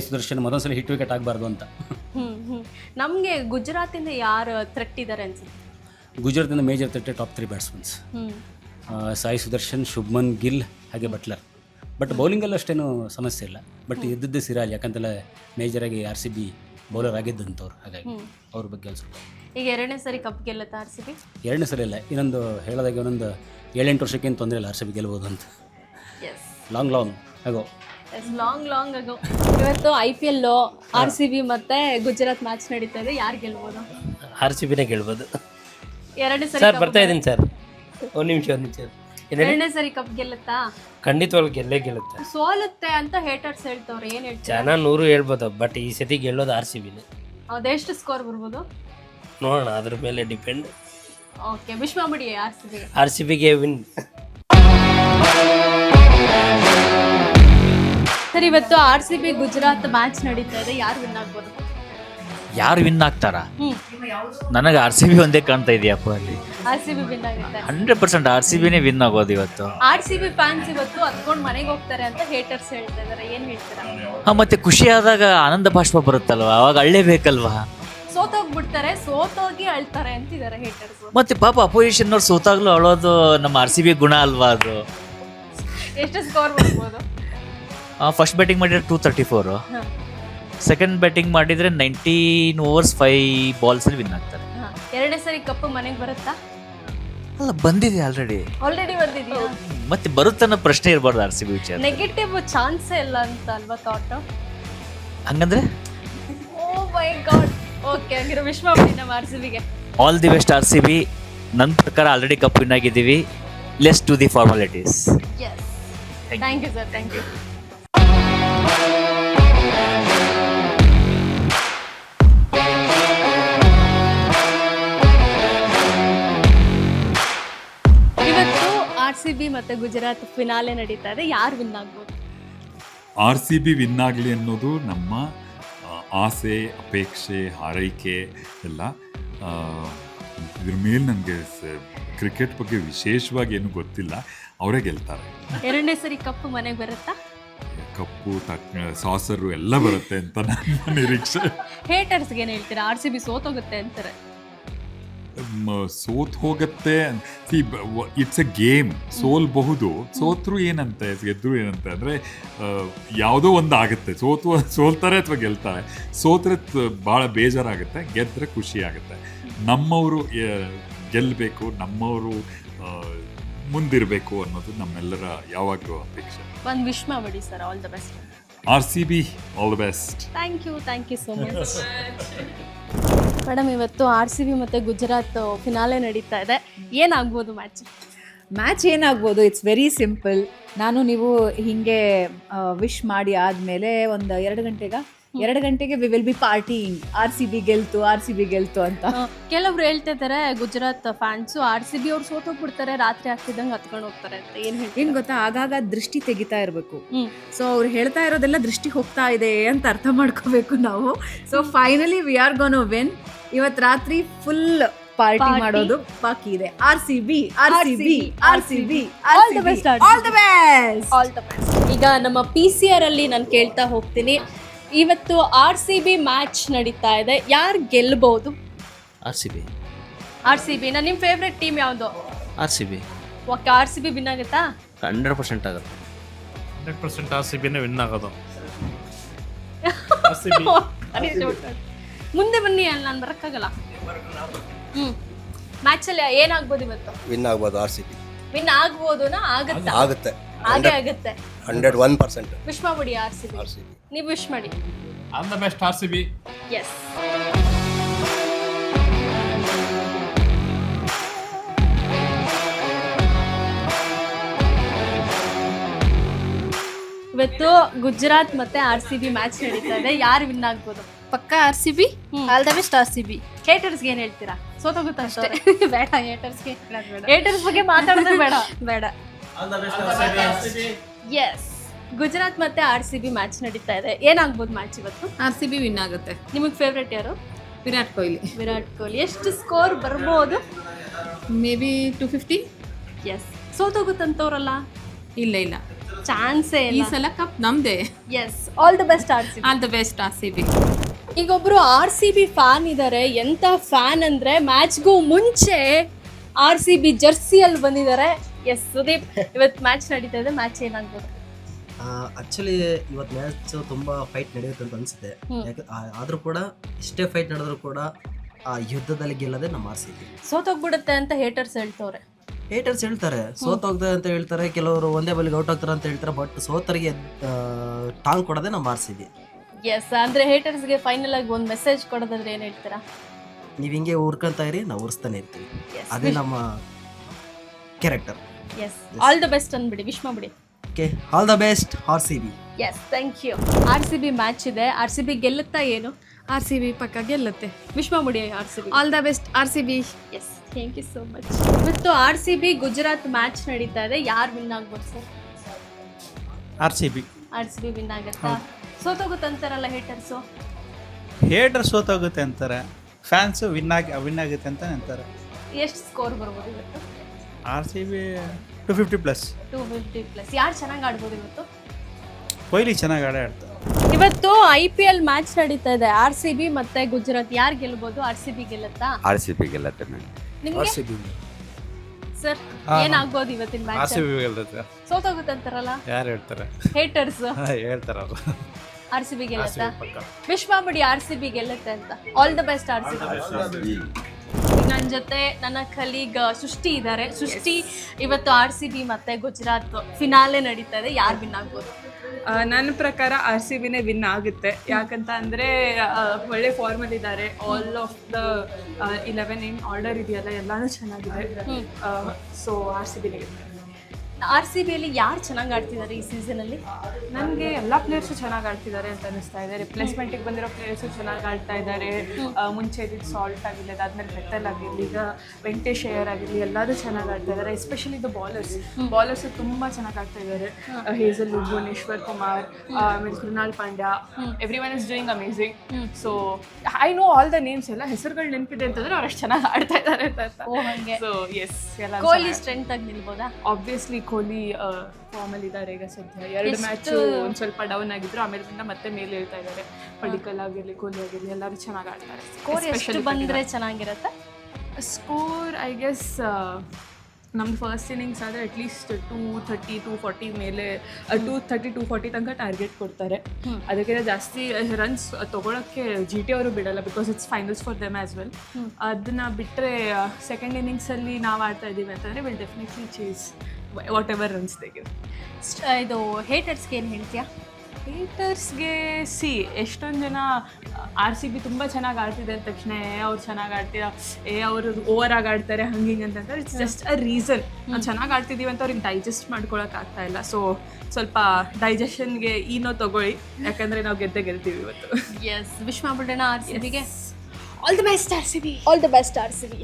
ಸುದರ್ಶನ್ ಮತ್ತೊಂದ್ಸಲ ಹಿಟ್ ವಿಕೆಟ್ ಆಗಬಾರ್ದು ಅಂತ. ನಮಗೆ ಗುಜರಾತಿಂದ ಯಾರು ಥ್ರೆಟ್ ಇದ್ದಾರೆ ಅನ್ಸುತ್ತೆ? ಗುಜರಾತಿಂದ major threat top 3 batsmans Sai Sudharsan, Shubman Gill, ಹಾಗೆ ಬಟ್ಲರ್. ಬಟ್ ಬೌಲಿಂಗಲ್ಲಿ ಅಷ್ಟೇನು ಸಮಸ್ಯೆ ಇಲ್ಲ. ಬಟ್ ಇದ್ದದ್ದೇ ಸಿರಾಜ್, ಯಾಕಂತೆಲ್ಲ ಮೇಜರಾಗಿ RCB ಬೌಲರ್ ಆಗಿದ್ದಂಥವ್ರು, ಹಾಗಾಗಿ ಅವ್ರ ಬಗ್ಗೆ ಸ್ವಲ್ಪ. ಈಗ 2ನೇ ಸರಿ ಕಪ್ ಗೆಲ್ಲುತ್ತಾ RCB? 2ನೇ ಸರಿ ಇಲ್ಲ, ಇನ್ನೊಂದು ಹೇಳೋದಾಗಿ ಒಂದೊಂದು 7-8 ವರ್ಷಕ್ಕೇನು ತೊಂದರೆ ಇಲ್ಲ RCB ಗೆಲ್ಬೋದು ಅಂತ. ಲಾಂಗ್ ಆಗೋ ಲಾಂಗ್ ಆಗೋ. ಇವತ್ತು IPL RCB ಮತ್ತೆ ಗುಜರಾತ್ ಮ್ಯಾಚ್ ನಡೀತಾ ಇದೆ, ಯಾರು ಗೆಲ್ಬೋದು? RCBನೇ ಗೆಲ್ಬೋದು. 2ನೇ ಸರಿ ಸರ್ ಬರ್ತಾ ಇದ್ದೀನಿ ಸರ್. ಒಂದು ನಿಮಿಷ 2ನೇ ಸರಿ ಕಪ್ ಗೆಲ್ಲುತ್ತಾ? ಖಂಡಿತವಾಗ್ಲೂ ಗೆಲ್ಲುತ್ತೆ. ಸೋಲುತ್ತೆ ಅಂತ ಹೇಟರ್ಸ್ ಹೇಳ್ತವ್ರೆ, ಏನು ಹೇಳ್ತಾರೆ? ಜನ 100 ಹೇಳ್ಬೋದು, ಬಟ್ ಈ ಸತಿ ಗೆಲ್ಲೋದು RCBನೇ. ಅದೆಷ್ಟು ಸ್ಕೋರ್ ಬರ್ಬೋದು ನೋಡೋಣ, ಅದ್ರ ಮೇಲೆ ಡಿಪೆಂಡ್. ಓಕೆ, ವಿಶ್ ಮಾಡ್ಬಿಡಿ RCBಗೆ ವಿನ್. ಸರ್, ಇವತ್ತು RCB ಗುಜರಾತ್ ಮ್ಯಾಚ್ ನಡೀತಾ ಇದೆ, ಯಾರು ವಿನ್ ಆಗ್ಬೋದು? ಯಾರು ವಿನ್ ಆಗ್ತಾರ? ನನಗೆ RCB ಒಂದೇ ಕಾಣ್ತಾ ಇದೆಯಪ್ಪ ಅಲ್ಲಿ. RCB ವಿನ್ ಆಗುತ್ತೆ 100%. RCBನೇ ವಿನ್ ಆಗೋದು ಇವತ್ತು. RCB ಫ್ಯಾನ್ಸ್ ಇವತ್ತು ಹತ್ಕೊಂಡು ಮನೆಗೆ ಹೋಗ್ತಾರೆ ಅಂತ ಹೇಟರ್ಸ್ ಹೇಳ್ತಾ ಇದಾರೆ, ಏನು ಹೇಳ್ತೀರಾ? ಮತ್ತೆ ಖುಷಿ ಆದಾಗ ಆನಂದ ಬಾಷ್ಪ ಬರುತ್ತಲ್ವಾ, ಅವಾಗ ಅಳ್ಳೇಬೇಕಲ್ವಾ. ಸೋತೋಗ್ಬಿಡ್ತಾರೆ, ಸೋತೋಗಿ ಅಳ್ತಾರೆ ಅಂತಿದ್ದಾರೆ ಹೇಟರ್ಸ್. ಮತ್ತೆ ಪಾಪ ಅಪೋಸಿಷನ್ ಅವ್ರು ಸೋತಾಗ್ಲೂ ಅಳೋದು ನಮ್ಮ RCB ಗುಣ ಅಲ್ವಾ ಅದು. ಎಷ್ಟು ಸ್ಕೋರ್ ಬರ್ಬೋದು? ಫಸ್ಟ್ ಬ್ಯಾಟಿಂಗ್ ಮಾಡಿದ್ರೆ 234, ಸೆಕೆಂಡ್ ಬ್ಯಾಟಿಂಗ್ ಮಾಡಿದ್ರೆ 19 overs 5 balls ವಿನ್ ಆಗ್ತಾರೆ. 2ನೇ ಸರಿ ಕಪ್ಪು ಮನೆಗೆ ಬರುತ್ತಾ? ಅಲ್ಲ, ಬಂದಿದೆ ಆಲ್ರೆಡಿ ಬಂದಿದೆಯಾ? ಮತ್ತೆ ಬರುತ್ತನ್ನೋ ಪ್ರಶ್ನೆ ಇರಬಾರ್ದು RCB ವಿಚಾರ. ನೆಗೆಟಿವ್ ಚಾನ್ಸೇ ಇಲ್ಲ ಅಂತ ಅಲ್ವಾ ಥಾಟ್? ಹಂಗಂದ್ರೆ ಓ ಮೈ ಗಾಡ್. ಓಕೆ, ಹಂಗಿರೋ ವಿಶ್ ಮಾಡ್ಬಿಡಿ ನಮ್ಮ RCBಗೆ. All the best RCB. ನನ್ನ ಪ್ರಕಾರ ಆಲ್ರೆಡಿ ಕಪ್ ವಿನ್ ಆಗಿದ್ದೀವಿ. Let's do the formalities. Thank you sir, thank you. ಇವತ್ತು RCB ಮತ್ತೆ ಗುಜರಾತ್ ಫಿನಾಲೆ ನಡೀತಾ ಇದೆ, ಯಾರು ವಿನ್ ಆಗ್ಬೋದು? RCB ವಿನ್ ಆಗಲಿ ಅನ್ನೋದು ನಮ್ಮ ಆಸೆ, ಅಪೇಕ್ಷೆ, ಹಾರೈಕೆ ಎಲ್ಲ. ಇದ್ರ ಮೇಲೆ ನನಗೆ ಕ್ರಿಕೆಟ್ ಬಗ್ಗೆ ವಿಶೇಷವಾಗಿ ಏನು ಗೊತ್ತಿಲ್ಲ. ಅವರೇ ಗೆಲ್ತಾರೆ. 2ನೇ ಸರಿ ಕಪ್ಪು ಮನೆಗೆ ಬರುತ್ತಾ? ಕಪ್ಪು ಸಾಸರು ಎಲ್ಲ ಬರುತ್ತೆ ಅಂತ ನನ್ನ ನಿರೀಕ್ಷೆ. ಹೇಟರ್ಸ್ಗೆ ಏನು ಹೇಳ್ತೀರಾ? RCB ಸೋತೋಗುತ್ತೆ ಅಂತಾರೆ. ಸೋತ್ ಹೋಗುತ್ತೆ. It's a game. ಸೋಲ್ಬಹುದು, ಸೋತ್ರು ಏನಂತೆ, ಗೆದ್ರು ಏನಂತೆ ಅಂದರೆ ಯಾವುದೋ ಒಂದು ಆಗುತ್ತೆ. ಸೋಲ್ತಾರೆ ಅಥವಾ ಗೆಲ್ತಾರೆ. ಸೋತ್ರೆ ಭಾಳ ಬೇಜಾರಾಗುತ್ತೆ, ಗೆದ್ದರೆ ಖುಷಿ ಆಗುತ್ತೆ. ನಮ್ಮವರು ಗೆಲ್ಲಬೇಕು, ನಮ್ಮವರು ಮುಂದಿರಬೇಕು ಅನ್ನೋದು ನಮ್ಮೆಲ್ಲರ ಯಾವಾಗಲೂ ಅಪೇಕ್ಷೆ. ಒಂದು ವಿಶ್ ಮಾಡಿ sir. All the best. RCB all the best. Thank you so much. Madam, ಇವತ್ತು RCB ಮತ್ತು ಗುಜರಾತ್ ಫಿನಾಲೆ ನಡೀತಾ ಇದೆ, ಏನಾಗ್ಬೋದು ಮ್ಯಾಚ್ ಏನಾಗ್ಬೋದು? It's very simple. ನೀವು ಹೀಗೆ ವಿಶ್ ಮಾಡಿ ಆದಮೇಲೆ ಒಂದು 2 ಗಂಟೆಗೆ we will be parting. RCB ಗೆಲ್ತು ಅಂತ. ಕೆಲವರು ಹೇಳ್ತಿದ್ದಾರೆ ಗುಜರಾತ್ ಫ್ಯಾನ್ಸು RCB ಅವ್ರು ಸೋತೋಗ್ಬಿಡ್ತಾರೆ, ರಾತ್ರಿ ಆಗ್ತಿದ್ದಂಗೆ ಹತ್ಕೊಂಡು ಹೋಗ್ತಾರೆ ಅಂತ. ಏನು ಗೊತ್ತಾ, ಆಗಾಗ ದೃಷ್ಟಿ ತೆಗಿತಾ ಇರಬೇಕು. ಸೊ ಅವ್ರು ಹೇಳ್ತಾ ಇರೋದೆಲ್ಲ ದೃಷ್ಟಿ ಹೋಗ್ತಾ ಇದೆ ಅಂತ ಅರ್ಥ ಮಾಡ್ಕೋಬೇಕು ನಾವು. So finally we are gonna win. ಇವತ್ತು ರಾತ್ರಿ ಫುಲ್ ಪಾರ್ಟಿ ಮಾಡೋದು ಬಾಕಿ ಇದೆ. RCB. All the best. ಈಗ ನಮ್ಮ PCR ಅಲ್ಲಿ ನಾನು ಕೇಳ್ತಾ ಹೋಗ್ತೀನಿ, ಇವತ್ತು RCB ಮ್ಯಾಚ್ ನಡೀತಾ ಇದೆ, ಯಾರು ಗೆಲ್ಲಬಹುದು? RCB. RCB ನ ನಿಮ್ಮ ಫೇವ್ರೆಟ್ ಟೀಮ್ ಯಾವುದು? RCB ಓಕೆ, RCB ವಿನ್ ಆಗುತ್ತಾ? 100% ಆಗುತ್ತೆ. 100% RCBನೇ ವಿನ್ ಆಗೋದು. ಮುಂದೆ ಬನ್ನಿ, ಅಲ್ಲಿ ನಾನು ಬರೋಕ್ಕಾಗಲ್ಲ. ಮ್ಯಾಚಲ್ಲಿ ಏನಾಗ್ಬೋದು ಇವತ್ತು? ವಿನ್ ಆಗ್ಬೋದು RCB. ವಿನ್ ಆಗ್ಬೋದುನಾ? ಆಗುತ್ತೆ. ಆಗುತ್ತೆ. ಹಾಗೆ ಆಗುತ್ತೆ. 101%. ವಿಶ್ ಮಾಡ್ಬಿಡಿ RCB. ನೀವು ವಿಶ್ ಮಾಡಿ. All the best RCB. Yes. ಇವತ್ತು ಗುಜರಾತ್ ಮತ್ತೆ RCB ಮ್ಯಾಚ್ ನಡೀತಾ ಇದೆ. ಯಾರು ವಿನ್ ಆಗ್ಬೋದು? ಪಕ್ಕ RCB. All the best RCB. ಹೇಟರ್ಸ್ಗೆ ಏನು ಹೇಳ್ತೀರಾ? ಸೋತೋಗುತ್ತಾ ಅಷ್ಟೇ? ಬೇಡ, ಹೇಟರ್ಸ್ಗೆ ಹೇಟರ್ಸ್ ಬಗ್ಗೆ ಮಾತಾಡೋದೇ ಬೇಡ. ಬೇಡ. ಎಸ್, ಗುಜರಾತ್ ಮತ್ತೆ RCB ಮ್ಯಾಚ್ ನಡೀತಾ ಇದೆ. ಏನಾಗ್ಬೋದು ಮ್ಯಾಚ್ ಇವತ್ತು? RCB ವಿನ್ ಆಗುತ್ತೆ. ನಿಮಗೆ ಫೇವ್ರೆಟ್ ಯಾರು? ವಿರಾಟ್ ಕೊಹ್ಲಿ. ವಿರಾಟ್ ಕೊಹ್ಲಿ. ಎಷ್ಟು ಸ್ಕೋರ್ ಬರ್ಬೋದು? Maybe 250. ಎಸ್. ಸೋತೋಗುತ್ತಂತವ್ರಲ್ಲ? ಇಲ್ಲ, ಚಾನ್ಸೇ ಈ ಸಲ ಕಪ್ ನಮ್ದೇ. Yes, all the best RCB. All the best RCB. ಈಗ ಒಬ್ರು RCB ಫ್ಯಾನ್ ಇದ್ದಾರೆ. ಎಂತ ಫ್ಯಾನ್ ಅಂದ್ರೆ ಮ್ಯಾಚ್ಗೂ ಮುಂಚೆ RCB ಜರ್ಸಿಯಲ್ಲಿ ಬಂದಿದ್ದಾರೆ. ಎಸ್ ಸುದೀಪ್, ಇವತ್ತು ಮ್ಯಾಚ್ ನಡೀತಾ ಇದೆ. ಮ್ಯಾಚ್ ಏನಾಗ್ಬೋದು? ಆಕ್ಚುಲಿ ಇವತ್ತು ಮ್ಯಾಚ್ ತುಂಬಾ ಫೈಟ್ ನಡೆಯುತ್ತೆ ಅಂತ ಅನ್ಸುತ್ತೆ. ಆದ್ರೂ ಕೂಡ ಎಷ್ಟೇ ಫೈಟ್ ನಡೆದ್ರು ಕೂಡ ಆ ಯುದ್ಧದಲ್ಲಿ ಗೆಲ್ಲದೆ ನಮ್ಮ RCB. ಸೋತೋಗ್ಬಿಡುತ್ತೆ ಅಂತ ಹೇಟರ್ಸ್ ಹೇಳ್ತವ್ರೆ. ಹೇಟರ್ಸ್ ಹೇಳ್ತಾರೆ ಸೋತೋಗ್ತದೆ ಅಂತ ಹೇಳ್ತಾರೆ, ಕೆಲವರು ಒಂದೇ ಬಾಲಿಗೆ ಔಟ್ ಆಗ್ತಾರೆ ಅಂತ ಹೇಳ್ತಾರೆ. ಬಟ್ ಸೋತರಿಗೆ ಟಾಂಗ್ ಕೊಡೋದೆ ನಮ್ಮ RCB. ಎಸ್, ಅಂದ್ರೆ ಹೇಟರ್ಸ್ಗೆ ಫೈನಲ್ ಆಗಿ ಒಂದು ಮೆಸೇಜ್ ಕೊಡೋದಾದ್ರೆ ಏನು ಹೇಳ್ತೀರಾ? ನೀವು ಹಿಂಗೆ ಉರ್ಕೊಂತ ಇರಿ, ನಾವು ಉರ್ಸ್ತಾನೆ ಇರ್ತೀವಿ. ಅದೇ ನಮ್ಮ character. Yes, all the best ಅಂದ್ಬಿಡಿ, ವಿಶ್ ಮಾಡ್ಬಿಡಿ. Okay, all the best RCB. Yes, thank you. RCB match ಇದೆ. RCB ಗೆಲ್ಲುತ್ತಾ ಏನು? RCB ಪಕ್ಕ ಗೆಲ್ಲುತ್ತೆ. ವಿಶ್ ಮಾಡ್ಬಿಡಿ RCB. All the best RCB. Yes, thank you so much. ಇವತ್ತು RCB ಗುಜರಾತ್ ಮ್ಯಾಚ್ ನಡೀತಾ ಇದೆ. ಯಾರು ವಿನ್ ಆಗ್ಬೋದು ಸರ್? RCB ವಿನ್ ಆಗುತ್ತಾ? ಸೋತೋಗುತ್ತಂತಾರಲ್ಲ ಹೇಟರ್ಸು? ಹೇಟರ್ ಸೋತೋಗುತ್ತೆ ಅಂತಾರೆ, ಫ್ಯಾನ್ಸು ವಿನ್ ಆಗುತ್ತೆ ಅಂತ ಅಂತಾರೆ. ಎಷ್ಟು ಸ್ಕೋರ್ ಬರ್ಬೋದು ಇವತ್ತು? RCB 250+. 250+. ಯಾರು ಚೆನ್ನಾಗಿ ಆಡ್ಬೋದು ಇವತ್ತು? ಕೊಹ್ಲಿ ಚೆನ್ನಾಗಿ ಆಡ್ತಾರೆ. ಇವತ್ತು IPL ಮ್ಯಾಚ್ ನಡೀತಾ ಇದೆ. RCB ಮತ್ತೆ ಗುಜರಾತ್. ಯಾರು ಗೆಲ್ಬೋದು? RCB ಗೆಲ್ಲುತ್ತಾ? RCB ಗೆಲ್ಲುತ್ತೆ ಮೇಡಮ್. ನಿಮಗೆ ಸರ್ ಏನಾಗ್ಬೋದು ಇವತ್ತಿನ ಮ್ಯಾಚ್? RCB ಗೆಲ್ಲುತ್ತೆ. ಸೋತೋಗುತ್ತಂತಾರಲ್ಲ ಯಾರು ಹೇಳ್ತಾರೆ? ಹೇಟರ್ಸ್ ಹೇಳ್ತಾರೆ ಅವರು. RCB ಗೆಲ್ಲುತ್ತಾ? ವಿಶ್ ಮಾಡ್ಬಿಡಿ RCB ಗೆಲ್ಲುತ್ತೆ ಅಂತ. All the best RCB. ನನ್ನ ಜೊತೆ ನನ್ನ ಕಲೀಗ್ ಸೃಷ್ಟಿ ಇದ್ದಾರೆ. ಸೃಷ್ಟಿ, ಇವತ್ತು RCB ಮತ್ತೆ ಗುಜರಾತ್ ಫಿನಾಲೆ ನಡೀತಾ ಇದೆ. ಯಾರು ವಿನ್ ಆಗ್ಬೋದು? ನನ್ನ ಪ್ರಕಾರ RCBನೇ ವಿನ್ ಆಗುತ್ತೆ. ಯಾಕಂತ ಅಂದರೆ ಒಳ್ಳೆ ಫಾರ್ಮಲ್ಲಿ ಇದ್ದಾರೆ. All of the 11 in order ಇದೆಯಲ್ಲ, ಎಲ್ಲನೂ ಚೆನ್ನಾಗಿದೆ. ಸೊ RCBನೇ ಗೆಲ್ಲುತ್ತೆ. RCBಯಲ್ಲಿ ಯಾರು ಚೆನ್ನಾಗಿ ಆಡ್ತಿದ್ದಾರೆ ಈ ಸೀಸನಲ್ಲಿ? ನನಗೆ ಎಲ್ಲ ಪ್ಲೇಯರ್ಸು ಚೆನ್ನಾಗಿ ಆಡ್ತಿದ್ದಾರೆ ಅಂತ ಅನಿಸ್ತಾ ಇದೆ. ರಿಪ್ಲೇಸ್ಮೆಂಟಿಗೆ ಬಂದಿರೋ ಪ್ಲೇಯರ್ಸು ಚೆನ್ನಾಗಿ ಆಡ್ತಾ ಇದ್ದಾರೆ. ಮುಂಚೆ ಇದ್ದಿದ್ದು ಸಾಲ್ಟ್ ಆಗಿರಲಿ, ಅದಾದ್ಮೇಲೆ ಬೆತ್ತಲ್ ಆಗಿರಲಿ, ಈಗ ವೆಂಕಟೇಶ್ ಅಯ್ಯರ್ ಆಗಿರಲಿ, ಎಲ್ಲರೂ ಚೆನ್ನಾಗಿ ಆಡ್ತಾ ಇದ್ದಾರೆ. ಎಸ್ಪೆಷಲಿ ದ ಬಾಲರ್ಸು ತುಂಬ ಚೆನ್ನಾಗಿ ಆಡ್ತಾ ಇದ್ದಾರೆ. ಹೇಜಲ್, ಭುವನೇಶ್ವರ್ ಕುಮಾರ್, ಆಮೇಲೆ Krunal Pandya, every one is doing amazing. So I know all the names. ಎಲ್ಲ ಹೆಸರುಗಳು ನೆನಪಿದೆ ಅಂತಂದ್ರೆ ಅವ್ರು ಅಷ್ಟು ಚೆನ್ನಾಗಿ ಆಡ್ತಾ ಇದ್ದಾರೆ ಅಂತ. ಸೊ ಎಸ್, ಎಲ್ಲ ಕೊಹ್ಲಿ ಸ್ಟ್ರೆಂತ್ ಆಗಿ ನಿಲ್ಬೋದಾ? ಆಬ್ವಿಯಸ್ಲಿ ಕೊಹ್ಲಿ ಫಾರ್ಮಲ್ಲಿ ಇದ್ದಾರೆ ಈಗ ಸದ್ಯ. 2 ಮ್ಯಾಚು ಒಂದು ಸ್ವಲ್ಪ ಡೌನ್ ಆಗಿದ್ರು, ಆಮೇಲಿಂದ ಮತ್ತೆ ಮೇಲೆ ಇಳ್ತಾ ಇದ್ದಾರೆ. ಪಡಿಕಲ್ ಆಗಿರಲಿ, ಕೊಹ್ಲಿ ಆಗಿರಲಿ, ಎಲ್ಲರೂ ಚೆನ್ನಾಗಿ ಆಡ್ತಾರೆ. ಸ್ಕೋರ್ ಎಷ್ಟು ಬಂದರೆ ಚೆನ್ನಾಗಿರುತ್ತೆ? ಸ್ಕೋರ್ ಐ ಗೆಸ್ ನಮ್ದು ಫಸ್ಟ್ ಇನ್ನಿಂಗ್ಸ್ ಆದರೆ ಅಟ್ಲೀಸ್ಟ್ 230, 240 ಮೇಲೆ 230, 240 ತನಕ ಟಾರ್ಗೆಟ್ ಕೊಡ್ತಾರೆ. ಅದಕ್ಕಿಂತ ಜಾಸ್ತಿ ರನ್ಸ್ ತೊಗೊಳಕ್ಕೆ GT ಅವರು ಬಿಡಲ್ಲ, because it's finals for them as well. ಅದನ್ನು ಬಿಟ್ಟರೆ ಸೆಕೆಂಡ್ ಇನ್ನಿಂಗ್ಸಲ್ಲಿ ನಾವು ಆಡ್ತಾ ಇದ್ದೀವಿ ಅಂತಂದರೆ will definitely chase what ever runs ತೆಗೆದು. ಇದು ಹೇಟರ್ಸ್ಗೆ ಏನು ಹೇಳ್ತೀಯಾ? ಹೇಟರ್ಸ್ಗೆ ಎಷ್ಟೊಂದು ಜನ RCB ತುಂಬ ಚೆನ್ನಾಗಿ ಆಡ್ತಿದೆ ಅಂದ ತಕ್ಷಣ ಅವ್ರು ಚೆನ್ನಾಗಿ ಆಡ್ತೀರಾ, ಅವರು ಓವರ್ ಆಗಿ ಆಡ್ತಾರೆ, ಹಂಗಿಂಗೆ ಅಂತಂದ್ರೆ ಇಟ್ಸ್ ಜಸ್ಟ್ ಅ ರೀಸನ್. ನಾವು ಚೆನ್ನಾಗಿ ಆಡ್ತಿದ್ದೀವಿ ಅಂತ ಅವ್ರಿಗೆ ಡೈಜೆಸ್ಟ್ ಮಾಡ್ಕೊಳಕ್ಕೆ ಆಗ್ತಾ ಇಲ್ಲ. ಸೊ ಸ್ವಲ್ಪ ಡೈಜೆಷನ್ಗೆ ಏನೋ ತಗೊಳ್ಳಿ, ಯಾಕಂದರೆ ನಾವು ಗೆಲ್ತೀವಿ ಇವತ್ತು. ಎಸ್, ವಿಶ್ ಮಾಡ್ಬಿಡೋಣ RCBಗೆ. All the best RCB. All the best RCB.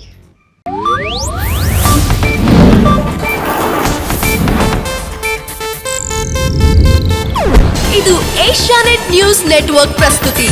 ಇದು ಏಷ್ಯಾನೆಟ್ ನ್ಯೂಸ್ ನೆಟ್ವರ್ಕ್ ಪ್ರಸ್ತುತಿ.